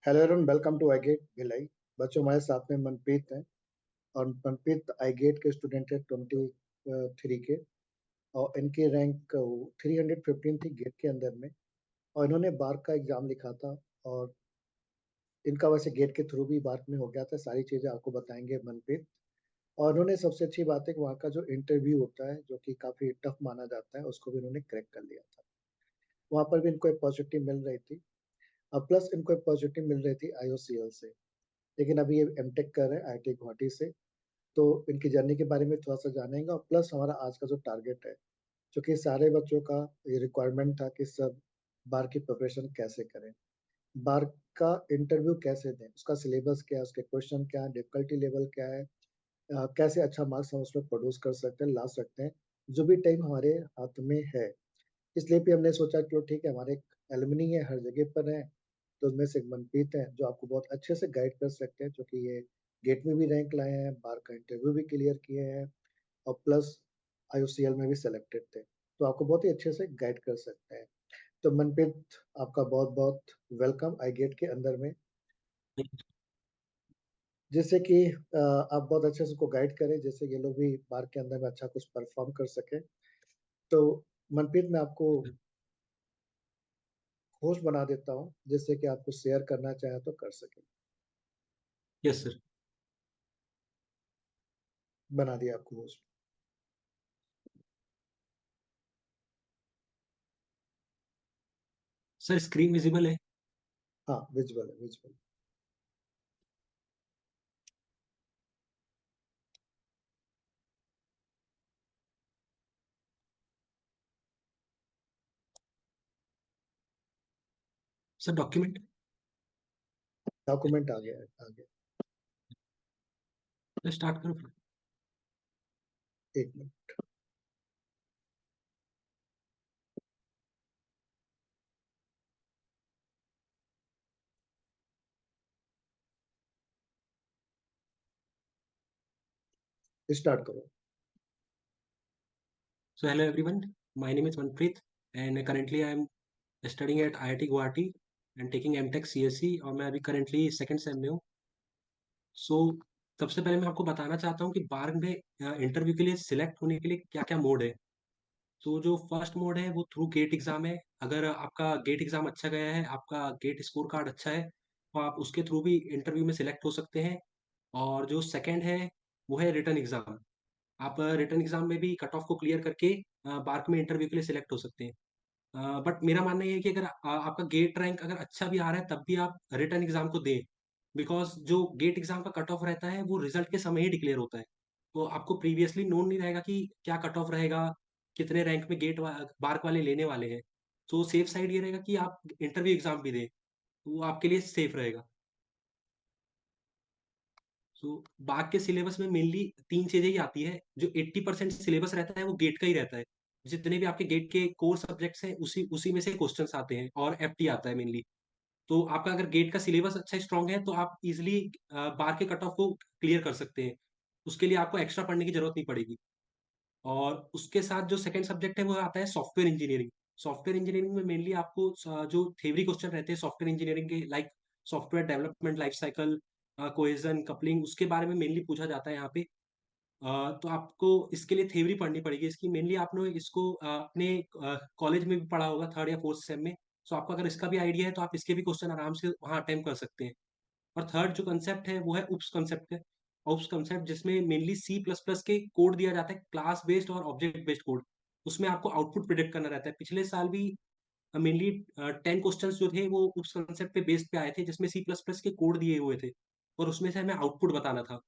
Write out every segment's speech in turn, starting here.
Hello everyone, welcome to IGATE Bhilai. बच्चों, हमारे साथ में मनप्रीत हैं और मनप्रीत आईगेट के स्टूडेंट है 23 के। और इनकी रैंक 315 थी गेट के अंदर में। और इन्होंने बार का एग्जाम लिखा था और इनका वैसे गेट के थ्रू भी बार में हो गया था। सारी चीज़ें आपको बताएंगे मनप्रीत। और उन्होंने सबसे अच्छी बात है कि वहाँ का जो इंटरव्यू होता है, जो कि काफ़ी टफ माना जाता है, उसको भी इन्होंने क्रैक कर लिया था। वहाँ पर भी इनको एक पॉजिटिव मिल रही थी और प्लस इनको एक पॉजिटिव मिल रही थी IOCL से। लेकिन अभी ये एमटेक कर रहे हैं IIT गुवाहाटी से। तो इनकी जर्नी के बारे में थोड़ा सा जानेंगे और प्लस हमारा आज का जो टारगेट है, क्योंकि सारे बच्चों का ये रिक्वायरमेंट था कि सब बार की प्रिपरेशन कैसे करें, बार का इंटरव्यू कैसे दें, उसका सिलेबस क्या है, उसके क्वेश्चन क्या है, डिफिकल्टी लेवल क्या है, कैसे अच्छा मार्क्स हम उसमें प्रोड्यूस कर सकते हैं, ला सकते हैं, जो भी टाइम हमारे हाथ में है। इसलिए भी हमने सोचा कि ठीक है, हमारे एक एलुमनी है, हर जगह पर है। तो उसमें से एक मनप्रीत है जो आपको बहुत अच्छे से गाइड कर सकते हैं, क्योंकि ये गेट में भी रैंक लाए हैं, बार का इंटरव्यू भी क्लियर किए हैं और प्लस IOCL में भी सिलेक्टेड थे। तो आपको बहुत ही अच्छे से गाइड कर सकते हैं। तो मनप्रीत, आपका बहुत बहुत वेलकम आई गेट के अंदर में, जिससे कि आप बहुत अच्छे से उसको गाइड करें, जिससे ये लोग भी बार के अंदर में अच्छा कुछ परफॉर्म कर सके। तो मनप्रीत, मैं आपको होस्ट बना देता हूँ, जिससे कि आप कुछ शेयर करना चाहें तो कर सकें। Yes sir. बना दिया आपको होस्ट। सर स्क्रीन विजिबल है? हाँ, विजुअल है, विजुअल। सर डॉक्यूमेंट डॉक्यूमेंट आ गया है, आ गया। स्टार्ट करो फिर। एक मिनट। स्टार्ट करो। So hello everyone, my name is Manpreet and currently I am studying at IIT Guwahati and taking MTech CSE और मैं अभी currently सेकंड सेम में हूँ। सो सबसे पहले मैं आपको बताना चाहता हूँ कि बार में इंटरव्यू के लिए सिलेक्ट होने के लिए क्या क्या मोड है। तो जो फर्स्ट मोड है वो थ्रू गेट एग्जाम है। अगर आपका गेट एग्जाम अच्छा गया है, आपका गेट स्कोर कार्ड अच्छा है, तो आप उसके थ्रू भी इंटरव्यू में सिलेक्ट हो सकते हैं। और जो सेकंड है वो है रिटन एग्जाम। आप रिटन एग्जाम में भी कट ऑफ को क्लियर करके बार्क में इंटरव्यू के लिए सिलेक्ट हो सकते हैं। बट मेरा मानना ये है कि अगर आपका गेट रैंक अगर अच्छा भी आ रहा है तब भी आप रिटन एग्जाम को दें, बिकॉज जो गेट एग्जाम का कट ऑफ रहता है वो रिजल्ट के समय ही डिक्लेयर होता है। तो आपको प्रीवियसली नोन नहीं रहेगा कि क्या कट ऑफ रहेगा, कितने रैंक में बार्क वाले लेने वाले हैं। तो सेफ साइड ये रहेगा कि आप इंटरव्यू एग्जाम भी दें, तो वो आपके लिए सेफ रहेगा। सो बाग के सिलेबस में मेनली तीन चीजें ही आती है। जो 80% सिलेबस रहता है वो गेट का ही रहता है। जितने भी आपके गेट के कोर सब्जेक्ट्स हैं उसी उसी में से क्वेश्चंस आते हैं और FT आता है मेनली। तो आपका अगर गेट का सिलेबस अच्छा स्ट्रांग है तो आप इजिली बार के कट ऑफ को क्लियर कर सकते हैं। उसके लिए आपको एक्स्ट्रा पढ़ने की जरूरत नहीं पड़ेगी। और उसके साथ जो सेकंड सब्जेक्ट है वो आता है सॉफ्टवेयर इंजीनियरिंग। सॉफ्टवेयर इंजीनियरिंग में मेनली आपको जो थ्योरी क्वेश्चन रहते हैं सॉफ्टवेयर इंजीनियरिंग के, like software development life cycle, cohesion, coupling, उसके बारे में मेनली पूछा जाता है यहाँ पे। तो आपको इसके लिए थ्योरी पढ़नी पड़ेगी इसकी। मेनली आपने इसको अपने कॉलेज में भी पढ़ा होगा थर्ड या फोर्थ सेम में। सो आपको अगर इसका भी आइडिया है तो आप इसके भी क्वेश्चन आराम से वहाँ अटेम्प्ट कर सकते हैं। और थर्ड जो कंसेप्ट है वो है उप्स कंसेप्ट है। उप्स कंसेप्ट जिसमें मेनली C++ के कोड दिया जाता है, क्लास बेस्ड और ऑब्जेक्ट बेस्ड कोड। उसमें आपको आउटपुट प्रिडिक्ट करना रहता है। पिछले साल भी मेनली 10 क्वेश्चन जो थे वो उप्स कंसेप्ट पे बेस्ड पे आए थे, जिसमें C++ के कोड दिए हुए थे और उसमें से हमें आउटपुट बताना था।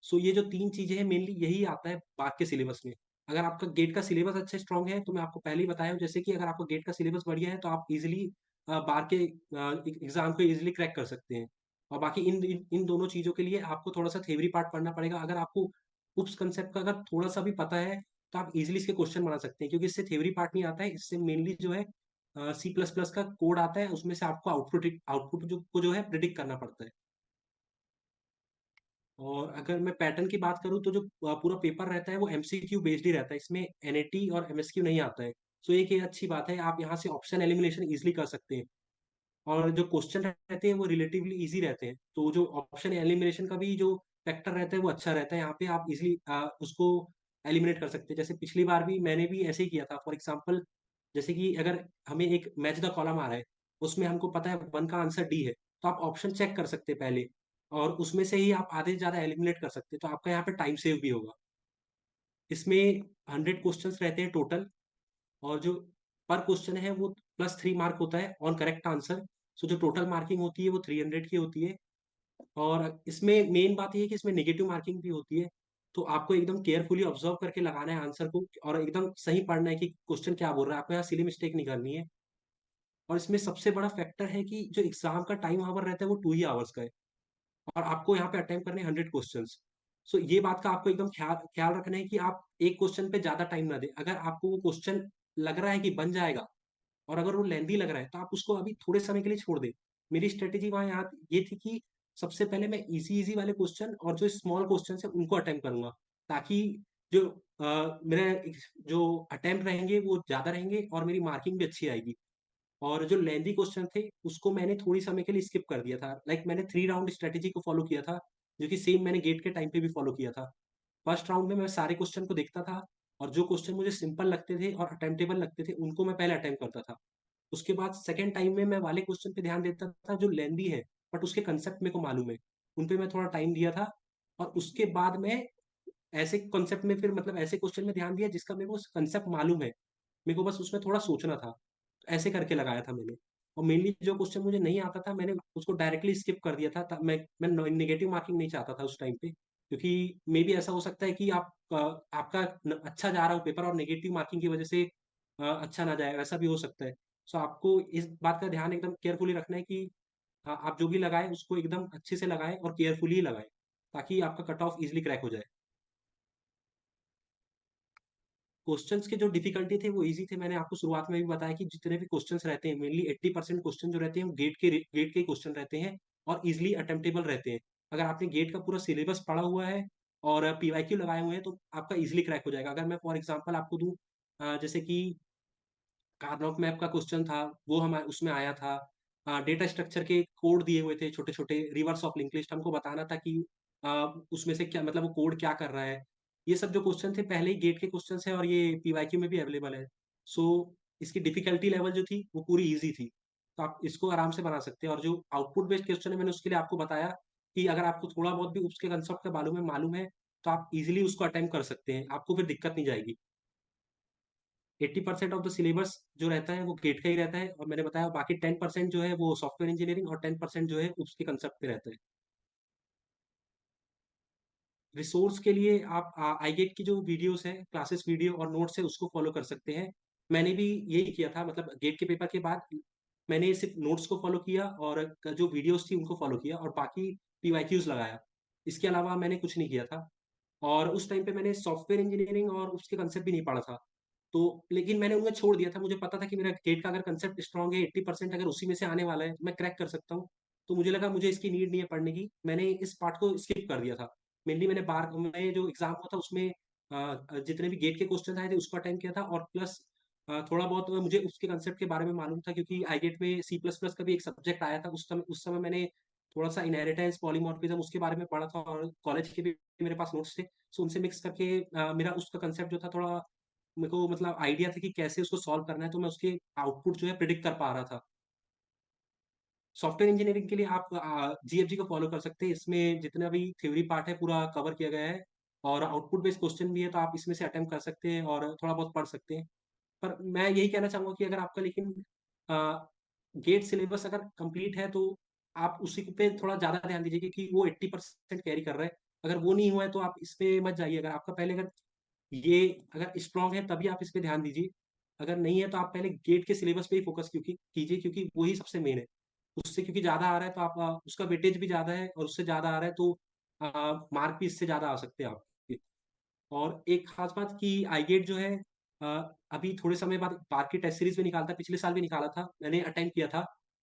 सो ये जो तीन चीजें हैं मेनली यही आता है बात के सिलेबस में। अगर आपका गेट का सिलेबस अच्छा स्ट्रांग है तो मैं आपको पहले ही बताया हूँ, जैसे कि अगर आपका गेट का सिलेबस बढ़िया है तो आप इजिली बार के एग्जाम को इजिली क्रैक कर सकते हैं। और बाकी इन दोनों चीजों के लिए आपको थोड़ा सा थ्योरी पार्ट पढ़ना पड़ेगा। अगर आपको उप्स कंसेप्ट का अगर थोड़ा सा भी पता है तो आप इजिली इसके क्वेश्चन बना सकते हैं, क्योंकि इससे थ्योरी पार्ट नहीं आता है। इससे मेनली जो है C++ का कोड आता है, उसमें से आपको आउटपुट आउटपुट जो है प्रिडिक्ट करना पड़ता है। और अगर मैं पैटर्न की बात करूँ तो जो पूरा पेपर रहता है वो MCQ बेस्ड ही रहता है। इसमें NAT और MSQ नहीं आता है। सो एक ये अच्छी बात है, आप यहाँ से ऑप्शन एलिमिनेशन इजिली कर सकते हैं। और जो क्वेश्चन रहते हैं वो रिलेटिवली इजी रहते हैं, तो जो ऑप्शन एलिमिनेशन का भी जो फैक्टर रहता है वो अच्छा रहता है। यहाँ पे आप इजिली उसको एलिमिनेट कर सकते हैं। जैसे पिछली बार भी मैंने भी ऐसे ही किया था। फॉर एग्जाम्पल, जैसे कि अगर हमें एक मैच द कॉलम आ रहा है, उसमें हमको पता है 1 का आंसर डी है, तो आप ऑप्शन चेक कर सकते हैं पहले, और उसमें से ही आप आधे से ज़्यादा एलिमिनेट कर सकते हैं, तो आपका यहाँ पे टाइम सेव भी होगा। इसमें 100 क्वेश्चंस रहते हैं टोटल, और जो पर क्वेश्चन है वो +3 मार्क होता है ऑन करेक्ट आंसर। सो जो टोटल मार्किंग होती है वो 300 की होती है। और इसमें मेन बात ये है कि इसमें नेगेटिव मार्किंग भी होती है, तो आपको एकदम केयरफुली ऑब्जर्व करके लगाना है आंसर को, और एकदम सही पढ़ना है कि क्वेश्चन क्या बोल रहा है। आपको यहाँ सिली मिस्टेक नहीं करनी है। और इसमें सबसे बड़ा फैक्टर है कि जो एग्जाम का टाइम आवर रहता है वो 2 ही आवर्स का है, और आपको यहाँ पे अटेम्प्ट करने हैं 100 क्वेश्चंस। सो ये बात का आपको एकदम ख्याल ख्याल रखना है कि आप एक क्वेश्चन पे ज़्यादा टाइम ना दें। अगर आपको वो क्वेश्चन लग रहा है कि बन जाएगा, और अगर वो लेंदी लग रहा है, तो आप उसको अभी थोड़े समय के लिए छोड़ दें। मेरी स्ट्रेटेजी वहाँ यहाँ ये थी कि सबसे पहले मैं ईज़ी-ईज़ी वाले क्वेश्चन और जो स्मॉल क्वेश्चन्स हैं उनको अटेम्प्ट करूँगा, ताकि जो मेरा जो अटेम्प्ट रहेंगे वो ज़्यादा रहेंगे और मेरी मार्किंग भी अच्छी आएगी। और जो लेंथी क्वेश्चन थे, उसको मैंने थोड़ी समय के लिए स्किप कर दिया था। लाइक मैंने 3 राउंड स्ट्रैटेजी को फॉलो किया था, जो कि सेम मैंने गेट के टाइम पे भी फॉलो किया था। फर्स्ट राउंड में मैं सारे क्वेश्चन को देखता था, और जो क्वेश्चन मुझे सिंपल लगते थे और अटेम्प्टेबल लगते थे, उनको मैं पहले अटेम्प्ट करता था। उसके बाद सेकंड टाइम में मैं वाले क्वेश्चन पे ध्यान देता था जो लेंथी है, बट उसके कांसेप्ट मेरे को मालूम है। उन पे मैं थोड़ा टाइम दिया था, और उसके बाद मैं ऐसे कांसेप्ट में फिर मतलब ऐसे क्वेश्चन में ध्यान दिया जिसका मेरे को कांसेप्ट मालूम है। मेरे को बस उसमें थोड़ा सोचना था। तो ऐसे करके लगाया था मैंने। और मेनली जो क्वेश्चन मुझे नहीं आता था, मैंने उसको डायरेक्टली स्किप कर दिया था। मैं नेगेटिव मार्किंग नहीं चाहता था उस टाइम पे, क्योंकि मे बी ऐसा हो सकता है कि आपका अच्छा जा रहा हो पेपर, और नेगेटिव मार्किंग की वजह से अच्छा ना जाए, वैसा भी हो सकता है। सो आपको इस बात का ध्यान एकदम केयरफुली रखना है कि आप जो भी लगाए उसको एकदम अच्छे से लगाएं और केयरफुली ही लगाएं, ताकि आपका कट ऑफ इजिली क्रैक हो जाए। क्वेश्चंस के जो डिफिकल्टी थे वो ईज़ी थे। मैंने आपको शुरुआत में भी बताया कि जितने भी क्वेश्चंस रहते हैं, मेनली 80% क्वेश्चन जो रहते हैं वो गेट के क्वेश्चन रहते हैं, और ईज़िली अटेम्प्टेबल रहते हैं। अगर आपने गेट का पूरा सिलेबस पढ़ा हुआ है और पीवाईक्यू लगाए हुए हैं, तो आपका ईज़िली क्रैक हो जाएगा। अगर मैं फॉर एग्जांपल आपको दूँ, जैसे कि कार्नोट मैप का क्वेश्चन था, वो हमा उसमें आया था। डेटा स्ट्रक्चर के कोड दिए हुए थे छोटे-छोटे, रिवर्स ऑफ लिंक्ड लिस्ट हमको बताना था कि अ, उसमें से क्या मतलब वो कोड क्या कर रहा है। ये सब जो क्वेश्चन थे पहले ही गेट के क्वेश्चन्स हैं, और ये पीवाईक्यू में भी अवेलेबल है। सो इसकी डिफिकल्टी लेवल जो थी वो पूरी ईज़ी थी। तो आप इसको आराम से बना सकते हैं, और जो आउटपुट बेस्ड क्वेश्चन है मैंने उसके लिए आपको बताया कि अगर आपको थोड़ा बहुत भी उसके कांसेप्ट के बारे में मालूम है, तो आप ईज़िली उसको अटेम्प्ट कर सकते हैं। आपको फिर दिक्कत नहीं जाएगी। 80% ऑफ द सिलेबस जो रहता है वो गेट का ही रहता है, और मैंने बताया बाकी 10% जो है वो सॉफ्टवेयर इंजीनियरिंग, और 10% जो है उसके कांसेप्ट पे रहता है। रिसोर्स के लिए आप आईगेट की जो वीडियोज़ हैं, क्लासेस वीडियो और नोट्स है, उसको फ़ॉलो कर सकते हैं। मैंने भी यही किया था, मतलब गेट के पेपर के बाद मैंने सिर्फ़ नोट्स को फ़ॉलो किया, और जो वीडियोज़ थी उनको फ़ॉलो किया, और बाकी पीवाईक्यूज़ लगाया। इसके अलावा मैंने कुछ नहीं किया था। और उस टाइम पे मैंने सॉफ्टवेयर इंजीनियरिंग और उसके कांसेप्ट भी नहीं पढ़ा था। तो लेकिन मैंने उनमें छोड़ दिया था, मुझे पता था कि मेरा गेट का अगर कांसेप्ट स्ट्रॉन्ग है, 80% अगर उसी में से आने वाला है, मैं क्रैक कर सकता हूँ। तो मुझे लगा मुझे इसकी नीड नहीं है पढ़ने की, मैंने इस पार्ट को स्किप कर दिया था। मेनली मैंने बार में जो एग्ज़ाम हुआ था उसमें जितने भी गेट के क्वेश्चन आए थे उसको अटेम्प्ट किया था, और प्लस थोड़ा बहुत मुझे उसके कांसेप्ट के बारे में मालूम था, क्योंकि आईगेट में सी प्लस प्लस का भी एक सब्जेक्ट आया था। उस समय मैंने थोड़ा-सा इनहेरिटेंस, पॉलीमॉर्फिज़्म उसके बारे में पढ़ा था, और कॉलेज के भी मेरे पास नोट्स थे। सो उनसे मिक्स करके मेरा उसका कांसेप्ट जो था थोड़ा मेरे को मतलब आइडिया था कि कैसे उसको सॉल्व करना है, तो मैं उसके आउटपुट जो है प्रिडिक्ट कर पा रहा था। सॉफ्टवेयर इंजीनियरिंग के लिए आप जीएफजी को फ़ॉलो कर सकते हैं। इसमें जितना भी थ्योरी पार्ट है पूरा कवर किया गया है, और आउटपुट बेस्ड क्वेश्चन भी है, तो आप इसमें से अटेम्प्ट कर सकते हैं और थोड़ा बहुत पढ़ सकते हैं। पर मैं यही कहना चाहूँगा कि अगर आपका लेकिन अ, गेट सिलेबस अगर कंप्लीट है, तो आप उसी पे थोड़ा ज़्यादा ध्यान दीजिए, क्योंकि वो 80% कैरी कर रहा है। अगर वो नहीं हुआ है तो आप इस पे मत जाइए। अगर आपका पहले अगर ये अगर स्ट्रॉन्ग है तभी आप इस पे ध्यान दीजिए। अगर नहीं है तो आप पहले गेट के सिलेबस पे ही फ़ोकस क्योंकि कीजिए, क्योंकि वही सबसे मेन है। उससे क्योंकि ज़्यादा आ रहा है तो आप उसका वेटेज भी ज़्यादा है, और उससे ज़्यादा आ रहा है तो मार्क भी इससे ज़्यादा आ सकते हैं आपके। और एक ख़ास बात कि iGET जो है अ, अभी थोड़े समय बाद बार की टेस्ट सीरीज़ भी निकालता है, पिछले साल भी निकाला था, मैंने अटेम्प्ट किया था।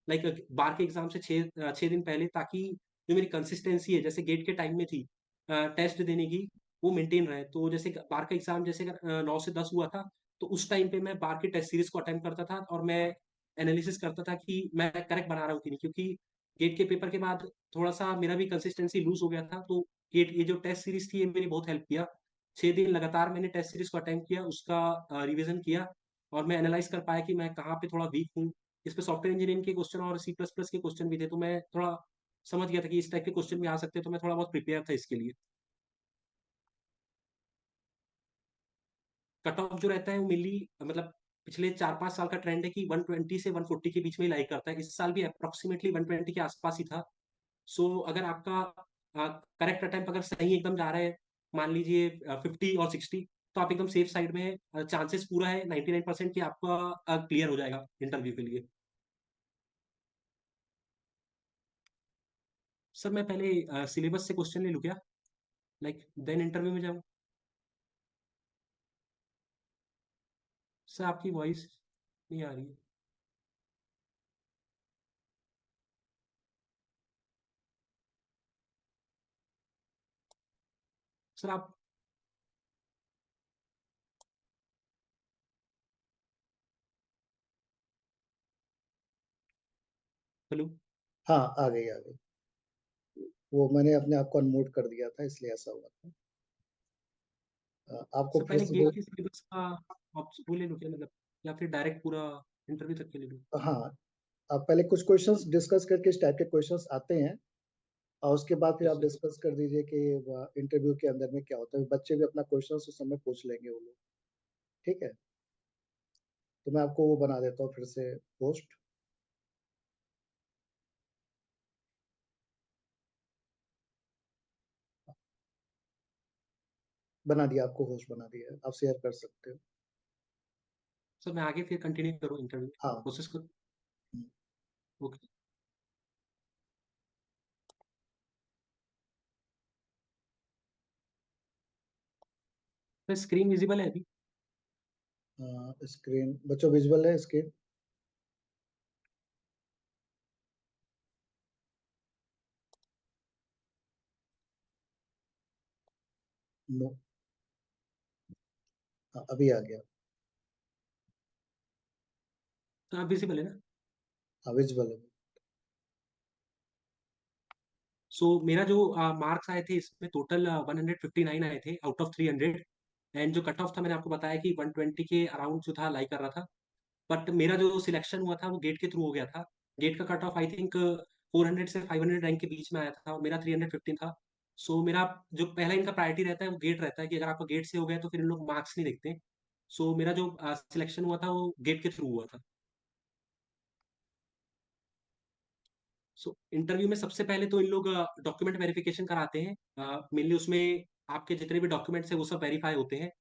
लाइक बार के एग्ज़ाम से 6 दिन पहले, ताकि जो मेरी कंसिस्टेंसी है जैसे गेट के टाइम में थी टेस्ट देने की, वो मेंटेन रहे। तो जैसे बार का एग्ज़ाम जैसे अगर 9 से 10 हुआ था, तो उस टाइम पे मैं बार की टेस्ट सीरीज़ को अटेम्प्ट करता था, और मैं एनालिसिस करता था कि मैं करेक्ट बना रहा हूँ कि नहीं, क्योंकि गेट के पेपर के बाद थोड़ा-सा मेरा भी कंसिस्टेंसी लूज़ हो गया था, तो गेट ये जो टेस्ट सीरीज़ थी, ये मेरी बहुत हेल्प किया। 6 दिन लगातार मैंने टेस्ट सीरीज़ को अटेम्प्ट किया, उसका रिवीज़न किया और मैं एनालाइज़ कर पाया कि मैं कहाँ पे थोड़ा वीक हूँ। इसमें सॉफ्टवेयर इंजीनियरिंग के क्वेश्चन और सी प्लस प्लस के क्वेश्चन भी थे, तो मैं थोड़ा समझ गया था कि इस टाइप के क्वेश्चन भी आ सकते हैं, तो मैं थोड़ा बहुत प्रिपेयर था इसके लिए। कट ऑफ जो रहता है वो मेनली मतलब पिछले 4-5 साल का ट्रेंड है कि 120 से 140 के बीच में ही लाई करता है। इस साल भी अप्रॉक्सिमेटली 120 के आस-पास ही था। सो अगर आपका करेक्ट अटेम्प्ट अगर सही एकदम जा रहा है, मान लीजिए 50 और 60, तो आप एकदम सेफ साइड में हैं। चांसेस पूरा है 99% कि आपका क्लियर हो जाएगा इंटरव्यू के लिए। सर मैं पहले सिलेबस से क्वेश्चन ले लूँ क्या? लाइक देन इंटरव्यू में जाऊँ? सर आपकी वॉइस नहीं आ रही है। सर आप हेलो? हाँ, आ गई, आ गई। वो मैंने अपने आप को अनम्यूट कर दिया था, इसलिए ऐसा हुआ था। आपको सर फिर पहले से गेट के सिलेबस का वो ले लूँ क्या, मतलब या फिर डायरेक्ट पूरा इंटरव्यू तक के ले लूँ? हाँ, आप पहले कुछ क्वेश्चंस डिस्कस करके इस टाइप के क्वेश्चंस आते हैं और उसके बाद फिर यस आप सर। डिस्कस कर दीजिए कि इंटरव्यू के अंदर में क्या होता है। बच्चे भी अपना क्वेश्चंस उस समय पूछ लेंगे वो लोग, ठीक है? तो मैं आपको वो बना देता हूँ फिर से पोस्ट, बना दिया, आपको होस्ट बना दिया है, आप शेयर कर सकते हो। सर मैं आगे फिर कंटिन्यू करूँ इंटरव्यू हाँ। प्रोसेस को? ओके। सर स्क्रीन विजिबल है अभी? स्क्रीन बच्चों विजुअल है स्क्रीन? नो। हाँ, अभी आ गया। तो आप विजिबल है ना? हाँ, विजुअल है। सो मेरा जो मार्क्स आए थे इसमें टोटल 159 आए थे आउट ऑफ 300। एंड जो कट ऑफ था मैंने आपको बताया कि 120 के अराउंड जो था लाई कर रहा था। बट मेरा जो सिलेक्शन हुआ था वो गेट के थ्रू हो गया था। गेट का कट ऑफ आई थिंक 400 से 500 रैंक के बीच में आया था और मेरा 315 था। सो मेरा जो पहला इनका प्रायोरिटी रहता है वो गेट रहता है कि अगर आपका गेट से हो गया तो फिर इन लोग मार्क्स नहीं देखते। सो मेरा जो सिलेक्शन हुआ था वो गेट के थ्रू हुआ था। सो इंटरव्यू में सबसे पहले तो इन लोग डॉक्यूमेंट वेरिफिकेशन कराते हैं। मेनली उसमें आपके जितने भी डॉक्यूमेंट्स हैं वो सब वेरीफाई होते हैं।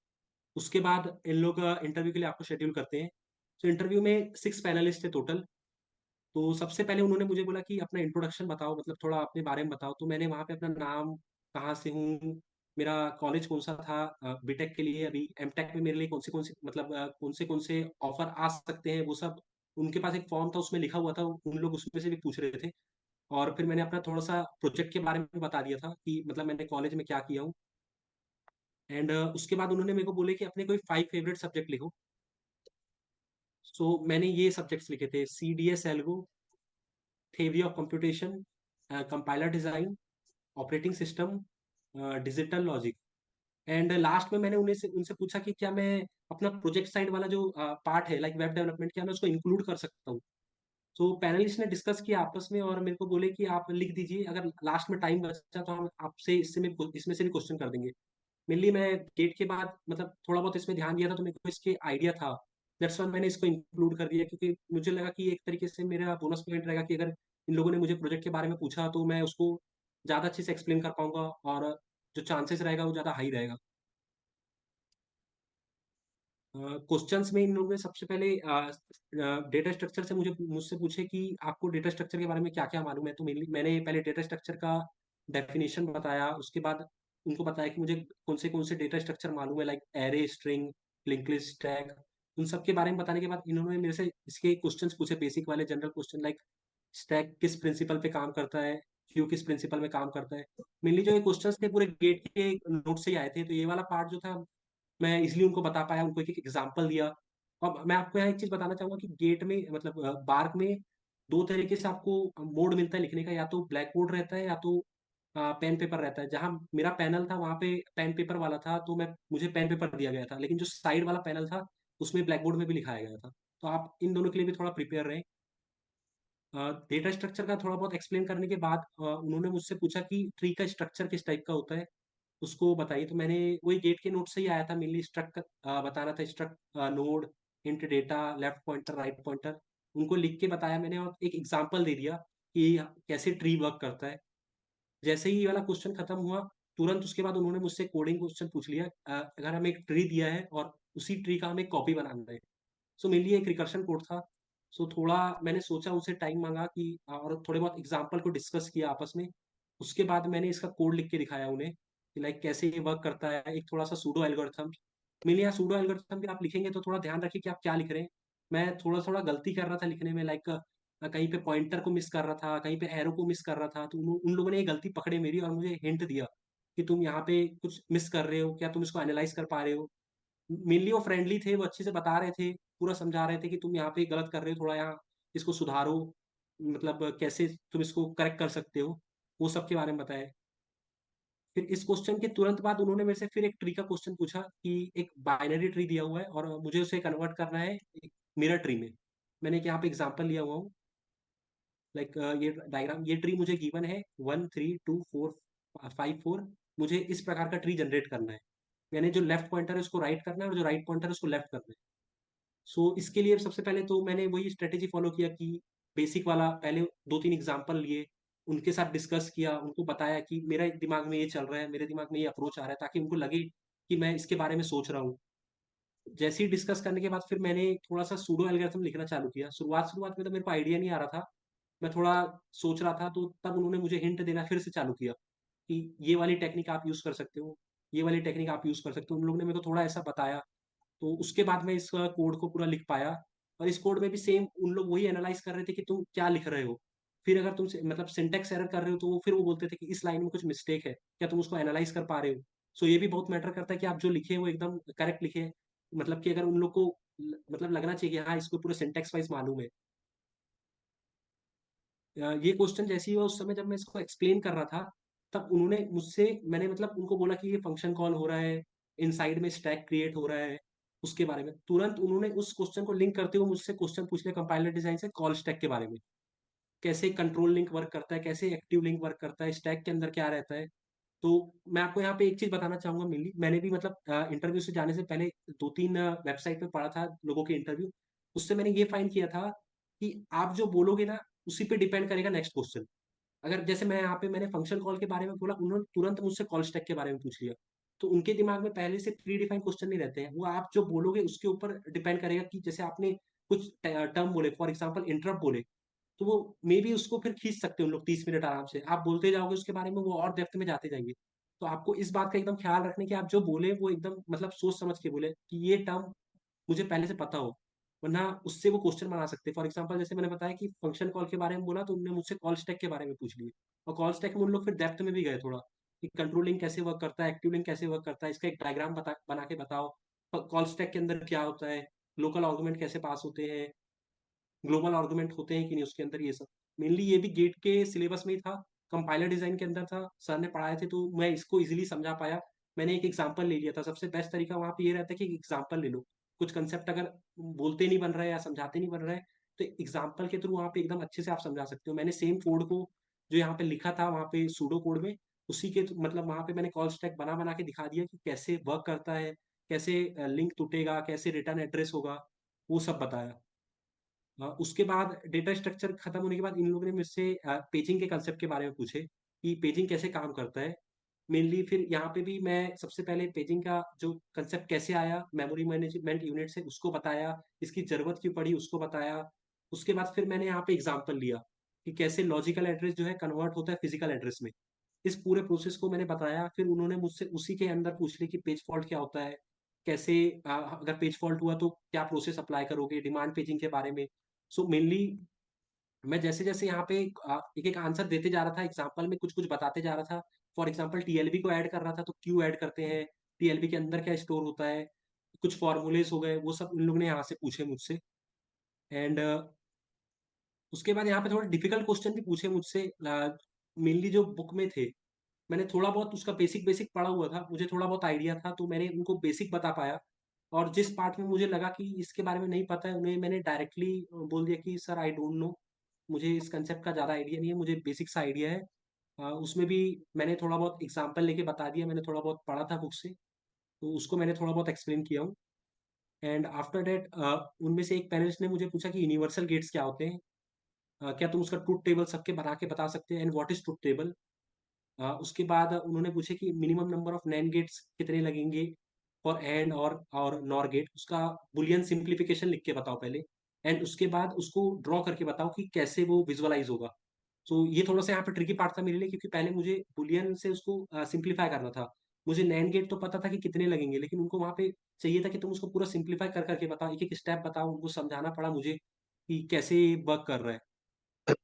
उसके बाद इन लोग इंटरव्यू के लिए आपको शेड्यूल करते हैं। तो इंटरव्यू में 6 पैनलिस्ट थे टोटल। तो सबसे पहले उन्होंने मुझे बोला कि अपना इंट्रोडक्शन बताओ, मतलब थोड़ा अपने बारे में बताओ। तो मैंने वहाँ पे अपना नाम, कहाँ से हूँ, मेरा कॉलेज कौन सा था, बीटेक के लिए अभी एमटेक में मेरे लिए कौन से मतलब कौन से ऑफर आ सकते हैं वो सब उनके पास एक फॉर्म था उसमें लिखा हुआ था, उन लोग उसमें से भी पूछ रहे थे। और फिर मैंने अपना थोड़ा-सा प्रोजेक्ट के बारे में बता दिया था कि मतलब मैंने कॉलेज में क्या किया हूँ। एंड उसके बाद उन्होंने मेरे को बोले कि अपने कोई 5 फेवरेट सब्जेक्ट लिखो। सो मैंने ये सब्जेक्ट्स लिखे थे, CDS algo, theory of computation, compiler design, operating system, digital logic. And last में मैंने उन्हें से उनसे पूछा कि क्या मैं अपना प्रोजेक्ट साइड वाला जो पार्ट है लाइक वेब डेवलपमेंट, क्या मैं उसको इंक्लूड कर सकता हूँ? तो पैनलिस्ट ने डिस्कस किया आपस में और मेरे को बोले कि आप लिख दीजिए, अगर लास्ट में टाइम बचा तो हम आपसे इसमें से भी क्वेश्चन कर देंगे। मेनली मैं गेट के बाद मतलब थोड़ा बहुत इसमें ध्यान दिया था तो मेरे को इसके आइडिया था। दैट्स व्हाई मैंने इसको इंक्लूड कर दिया, क्योंकि मुझे लगा कि एक तरीके से मेरा बोनस पॉइंट रहेगा कि अगर इन लोगों ने मुझे प्रोजेक्ट के बारे में पूछा तो मैं उसको ज़्यादा अच्छे से एक्सप्लेन कर पाऊँगा और जो चांसेस रहेगा वो ज़्यादा हाई रहेगा। क्वेश्चंस में इन लोगों ने सबसे पहले डेटा स्ट्रक्चर से मुझसे पूछे कि आपको डेटा स्ट्रक्चर के बारे में क्या-क्या मालूम है? तो मेनली मैंने पहले डेटा स्ट्रक्चर का डेफिनिशन बताया, उसके बाद उनको बताया कि मुझे कौन से डेटा स्ट्रक्चर मालूम है like array, string, linked list, stack. उन सब के बारे में बताने के बाद इन्होंने मेरे से इसके क्वेश्चन्स पूछे, बेसिक वाले जनरल क्वेश्चन लाइक स्टैक किस प्रिंसिपल पे काम करता है, क्यू किस प्रिंसिपल में काम करता है। मेनली जो ये क्वेश्चन्स थे पूरे गेट के नोट से ही आए थे, तो ये वाला पार्ट जो था मैं इज़िली उनको बता पाया, उनको एक-एक एग्ज़ाम्पल दिया। अब मैं आपको यहाँ एक चीज़ बताना चाहूँगा कि गेट में मतलब बार्क में 2 तरीके से आपको मोड मिलता है लिखने का, या तो ब्लैक बोर्ड रहता है या तो पेन पेपर रहता है। जहाँ मेरा पैनल था वहाँ पे पेन पेपर वाला था, तो मुझे पेन पेपर दिया गया था, लेकिन जो साइड वाला पैनल था उसमें ब्लैक बोर्ड में भी लिखाया गया था। तो आप इन दोनों के लिए भी थोड़ा प्रिपेयर रहें। डेटा स्ट्रक्चर का थोड़ा बहुत एक्सप्लेन करने के बाद उन्होंने मुझसे पूछा कि ट्री का स्ट्रक्चर किस टाइप का होता है, उसको बताइए। तो मैंने वही गेट के नोट से ही आया था, मेनली स्ट्रक्ट बताना था, struct node, int data, left pointer, write pointer, उनको लिख के बताया मैंने और एक एग्जांपल दे दिया कि कैसे ट्री वर्क करता है। जैसे ही ये वाला क्वेश्चन खत्म हुआ, तुरंत उसके बाद उन्होंने मुझसे कोडिंग क्वेश्चन पूछ लिया। अगर हमें एक ट्री दिया है और उसी ट्री का हमें एक कॉपी बनाना है, सो मेरे लिए एक रिकर्शन कोड था। सो थोड़ा मैंने सोचा, उनसे टाइम माँगा कि और थोड़े बहुत एग्ज़ाम्पल को डिस्कस किया आपस में। उसके बाद मैंने इसका कोड लिख के दिखाया उन्हें कि लाइक कैसे ये वर्क करता है, एक थोड़ा-सा सूडो एल्गोरिथम। मेरे यहाँ सूडो एल्गोरिथम भी आप लिखेंगे तो थोड़ा ध्यान रखिए कि आप क्या लिख रहे हैं। मैं थोड़ा-थोड़ा गलती कर रहा था लिखने में, लाइक कहीं पे पॉइंटर को मिस कर रहा था, कहीं पे एरो को मिस कर रहा था, तो उन लोगों ने ये गलती पकड़ी मेरी और मुझे हिंट दिया कि तुम यहाँ पे कुछ मिस कर रहे हो, क्या तुम इसको एनालाइज़ कर पा रहे हो? मेनली वो फ्रेंडली थे, वो अच्छे से बता रहे थे, पूरा समझा रहे थे कि तुम यहाँ पे गलत कर रहे हो, थोड़ा यहाँ इसको सुधारो, मतलब कैसे तुम इसको करेक्ट कर सकते हो, वो सब के बारे में बताया। फिर इस क्वेश्चन के तुरंत बाद उन्होंने मेरे से फिर एक ट्री का क्वेश्चन पूछा कि एक बाइनरी ट्री दिया हुआ है और मुझे उसे कन्वर्ट करना है एक मिरर ट्री में। मैंने एक यहाँ पे एग्ज़ाम्पल लिया हुआ हूँ, लाइक ये डायग्राम, ये ट्री मुझे गिवन है 1, 3, 2, 4, 5, 4, मुझे इस प्रकार का ट्री जनरेट करना है। यानी जो लेफ्ट पॉइंटर है उसको राइट करना है और जो राइट पॉइंटर है उसको लेफ्ट करना है। सो इसके लिए सबसे पहले तो मैंने वही स्ट्रैटेजी फ़ॉलो किया कि बेसिक वाला पहले 2-3 एग्ज़ाम्पल लिए, उनके साथ डिस्कस किया, उनको बताया कि मेरा दिमाग में ये चल रहा है, मेरे दिमाग में ये अप्रोच आ रहा है, ताकि उनको लगे कि मैं इसके बारे में सोच रहा हूँ। जैसे ही डिस्कस करने के बाद फिर मैंने थोड़ा-सा सूडो एल्गोरिथम लिखना चालू किया। शुरुआत में तो मेरे को आइडिया नहीं आ रहा था, मैं थोड़ा सोच रहा था, तो तब उन्होंने मुझे हिंट देना फिर से चालू किया कि ये वाली टेक्निक आप यूज़ कर सकते हो, ये वाली टेक्निक आप यूज़ कर सकते हो। उन लोगों ने मेरे को थोड़ा ऐसा बताया। तो उसके बाद मैं इस कोड को पूरा लिख पाया और इस कोड में भी सेम उन लोग वही एनालाइज़ कर रहे थे कि तुम क्या लिख रहे हो। फिर अगर तुम मतलब सिंटैक्स एरर कर रहे हो, तो फिर वो बोलते थे कि इस लाइन में कुछ मिस्टेक है, क्या तुम उसको एनालाइज़ कर पा रहे हो? सो ये भी बहुत मैटर करता है कि आप जो लिखे वो एकदम करेक्ट लिखें। मतलब कि अगर उन लोग को मतलब लगना चाहिए कि हाँ, इसको पूरा सिंटैक्स वाइज़ मालूम है। ये क्वेश्चन जैसे ही हुआ उस समय जब मैं इसको एक्सप्लेन कर रहा था, तब उन्होंने मुझसे मैंने मतलब उनको बोला कि ये फंक्शन कॉल हो रहा है, इनसाइड में स्टैक क्रिएट हो रहा है, उसके बारे में। तुरंत उन्होंने उस क्वेश्चन को लिंक करते हुए मुझसे क्वेश्चन पूछ लिया कंपाइलर डिज़ाइन से कॉल स्टैक के बारे में। कैसे कंट्रोल लिंक वर्क करता है, कैसे एक्टिव लिंक वर्क करता है, स्टैक के अंदर क्या रहता है। तो मैं आपको यहाँ पे एक चीज़ बताना चाहूँगा मेनली, मैंने भी मतलब इंटरव्यू से जाने से पहले 2-3 वेबसाइट पे पढ़ा था लोगों के इंटरव्यू। उससे मैंने ये फाइंड किया था कि आप जो बोलोगे ना, उसी पे डिपेंड करेगा नेक्स्ट क्वेश्चन। अगर जैसे मैं यहाँ पे मैंने फंक्शन कॉल के बारे में बोला, उन्होंने तुरंत मुझसे कॉल स्टैक के बारे में पूछ लिया। तो उनके दिमाग में पहले से प्री डिफाइंड क्वेश्चन नहीं रहते हैं। वो आप जो बोलोगे उसके ऊपर डिपेंड करेगा कि जैसे आपने कुछ टर्म बोले, फॉर एग्ज़ाम्पल इंटरप्ट बोले, तो वो मेबी उसको फिर खींच सकते हैं उन लोग 30 मिनट आराम से। आप बोलते जाओगे उसके बारे में, वो और डेप्थ में जाते जाएँगे। तो आपको इस बात का एकदम ख़्याल रखना है कि आप जो बोले वो एकदम मतलब सोच समझ के बोले कि ये टर्म मुझे पहले से पता हो, वरना उससे वो क्वेश्चन बना सकते हैं। फॉर एग्ज़ाम्पल जैसे मैंने बताया कि फंक्शन कॉल के बारे में बोला, तो उन्होंने मुझसे कॉल स्टैक के बारे में पूछ लिया और कॉल स्टैक में उन लोग फिर डेप्थ में भी गए थोड़ा कि कंट्रोल लिंक कैसे वर्क करता है, एक्टिव लिंक कैसे वर्क करता है, इसका एक डायग्राम बना के बताओ। कॉल स्टैक के अंदर क्या होता है, लोकल आर्गुमेंट कैसे पास होते हैं, ग्लोबल आर्गुमेंट होते हैं कि नहीं उसके अंदर, ये सब। मेनली ये भी गेट के सिलेबस में ही था, कंपाइलर डिज़ाइन के अंदर था, सर ने पढ़ाए थे, तो मैं इसको ईज़िली समझा पाया। मैंने एक एग्ज़ाम्पल ले लिया था, सबसे बेस्ट तरीका वहाँ पे ये रहता है कि एक एग्ज़ाम्पल ले लो। कुछ कांसेप्ट अगर बोलते नहीं बन रहा है या समझाते नहीं बन रहा है, तो एग्ज़ाम्पल के थ्रू वहाँ पे एकदम अच्छे से आप समझा सकते हो। मैंने सेम कोड को जो यहाँ पे लिखा था वहाँ पे सूडो कोड में, उसी के मतलब वहाँ पे मैंने कॉल स्टैक बना-बना के दिखा दिया कि कैसे वर्क करता है, कैसे लिंक टूटेगा, कैसे रिटर्न एड्रेस होगा, वो सब बताया। उसके बाद डेटा स्ट्रक्चर खत्म होने के बाद इन लोगों ने मुझसे पेजिंग के कांसेप्ट के बारे में पूछे कि पेजिंग कैसे काम करता है। मेनली फिर यहाँ पे भी मैं सबसे पहले पेजिंग का जो कांसेप्ट कैसे आया, मेमोरी मैनेजमेंट यूनिट से, उसको बताया, इसकी ज़रूरत क्यों पड़ी उसको बताया। उसके बाद फिर मैंने यहाँ पे एग्ज़ाम्पल लिया कि कैसे लॉजिकल एड्रेस जो है कन्वर्ट होता है फिज़िकल एड्रेस में। इस पूरे प्रोसेस को मैंने बताया, फिर उन्होंने मुझसे उसी के अंदर पूछ लिया कि पेज फॉल्ट क्या होता है? कैसे अगर पेज फॉल्ट हुआ तो क्या प्रोसेस अप्लाई करोगे? डिमांड पेजिंग के बारे में। सो मेनली मैं जैसे-जैसे यहाँ पे एक-एक आंसर देते जा रहा था, एग्ज़ाम्पल में कुछ-कुछ बताते जा रहा था। फॉर एग्ज़ाम्पल टीएलबी को ऐड कर रहा था, तो क्यों ऐड करते हैं? टीएलबी के अंदर क्या स्टोर होता है? कुछ फॉर्मूलेज हो गए, वो सब उन लोगों ने यहाँ से पूछे मुझसे। एंड उसके बाद यहाँ पे थोड़े डिफिकल्ट क्वेश्चन भी पूछे मुझसे, मेनली जो बुक में थे। मैंने थोड़ा बहुत उसका बेसिक बेसिक पढ़ा हुआ था, मुझे थोड़ा बहुत आइडिया था, तो मैंने उनको बेसिक बता पाया। और जिस पार्ट में मुझे लगा कि इसके बारे में नहीं पता है, उन्हें मैंने डायरेक्टली बोल दिया कि सर आई डोंट नो, मुझे इस कंसेप्ट का ज़्यादा आइडिया नहीं है, मुझे बेसिक सा आइडिया है। उसमें भी मैंने थोड़ा बहुत एग्जाम्पल लेके बता दिया, मैंने थोड़ा बहुत पढ़ा था बुक से, तो उसको मैंने थोड़ा बहुत एक्सप्लेन किया हूँ। एंड आफ्टर दैट उनमें से एक पैनलिस्ट ने मुझे पूछा कि यूनिवर्सल गेट्स क्या होते हैं, क्या तुम उसका ट्रुथ टेबल सबके बना के बता सकते हैं, and what is truth table. उसके बाद उन्होंने पूछे कि minimum number of NAND gates कितने लगेंगे फॉर एंड और नॉर गेट, उसका बुलियन सिंप्लीफिकेशन लिख के बताओ पहले, एंड उसके बाद उसको ड्रॉ करके बताओ कि कैसे वो विजुअलाइज होगा। तो ये थोड़ा सा यहाँ पे ट्रिकी पार्ट था मेरे लिए, क्योंकि पहले मुझे बुलियन से उसको सिंप्लीफाई करना था। मुझे नैंड गेट तो पता था कि कितने लगेंगे, लेकिन उनको वहां पे चाहिए था कि तुम उसको पूरा सिंप्लीफाई कर करके बताओ, एक एक स्टेप बताओ, उनको समझाना पड़ा मुझे कि कैसे वर्क कर रहा है।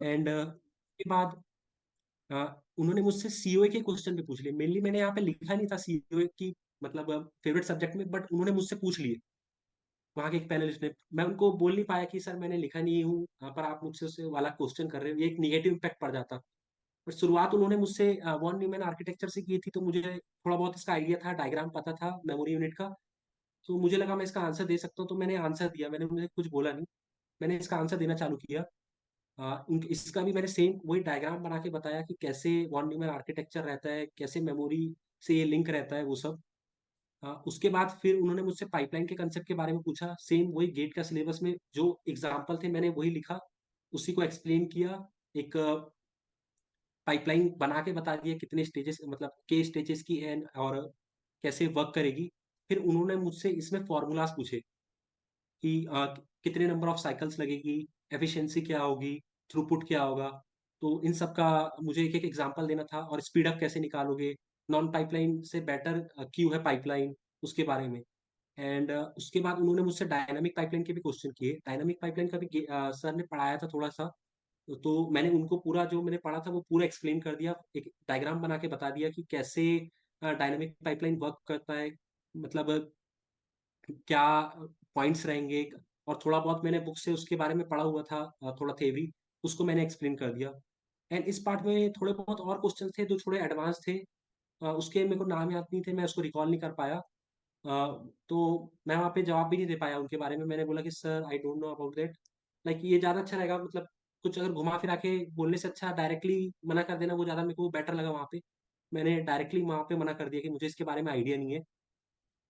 एंड के बाद उन्होंने मुझसे सीओए के क्वेश्चन भी पूछ लिए। मेनली मैंने यहाँ पे लिखा नहीं था सीओए की मतलब फेवरेट सब्जेक्ट में, बट उन्होंने मुझसे पूछ लिए, वहाँ के एक पैनलिस्ट ने। मैं उनको बोल नहीं पाया कि सर मैंने लिखा नहीं हूँ, पर आप मुझसे उससे वाला क्वेश्चन कर रहे हो, ये एक निगेटिव इम्पैक्ट पड़ जाता। बट शुरुआत उन्होंने मुझसे वॉन न्यूमैन आर्किटेक्चर से की थी, तो मुझे थोड़ा बहुत इसका आइडिया था, डायग्राम पता था मेमोरी यूनिट का। तो मुझे लगा मैं इसका आंसर दे सकता हूँ, तो मैंने आंसर दिया, मैंने मुझे कुछ बोला नहीं, मैंने इसका आंसर देना चालू किया। इसका भी मैंने सेम वही डायग्राम बना के बताया कि कैसे वॉन न्यूमैन आर्किटेक्चर रहता है, कैसे मेमोरी से ये लिंक रहता है, वो सब। उसके बाद फिर उन्होंने मुझसे पाइपलाइन के कंसेप्ट के बारे में पूछा, सेम वही गेट का सिलेबस में जो एग्जाम्पल थे मैंने वही लिखा, उसी को एक्सप्लेन किया, एक पाइपलाइन बना के बता दिया कितने स्टेजेस, मतलब के स्टेजेस की एंड और कैसे वर्क करेगी। फिर उन्होंने मुझसे इसमें फॉर्मूलाज पूछे कि कितने नंबर ऑफ साइकिल्स लगेगी, एफिशिएंसी क्या होगी, थ्रूपुट क्या होगा। तो इन सब का मुझे एक एक एग्जांपल देना था, और स्पीड अप कैसे निकालोगे, नॉन पाइपलाइन से बेटर क्यों है पाइपलाइन, उसके बारे में। एंड उसके बाद उन्होंने मुझसे डायनामिक पाइपलाइन के भी क्वेश्चन किए। डायनामिक पाइपलाइन का भी सर ने पढ़ाया था थोड़ा सा, तो मैंने उनको पूरा जो मैंने पढ़ा था वो पूरा एक्सप्लेन कर दिया, एक डायग्राम बना के बता दिया कि कैसे डायनामिक पाइपलाइन वर्क करता है, मतलब क्या पॉइंट्स रहेंगे। और थोड़ा बहुत मैंने बुक से उसके बारे में पढ़ा हुआ था, थोड़ा थ्योरी, उसको मैंने एक्सप्लेन कर दिया। एंड इस पार्ट में थोड़े बहुत और क्वेश्चन थे जो थोड़े एडवांस थे, उसके मेरे को नाम याद नहीं थे, मैं उसको रिकॉल नहीं कर पाया। तो मैं वहाँ पे जवाब भी नहीं दे पाया उनके बारे में, मैंने बोला कि sir I don't know about that, like ये ज़्यादा अच्छा रहेगा, मतलब कुछ अगर घुमा फिरा के बोलने से अच्छा डायरेक्टली मना कर देना, वो ज़्यादा मेरे को बेटर लगा वहाँ पे। मैंने डायरेक्टली वहाँ पे मना कर दिया कि मुझे इसके बारे में आइडिया नहीं है।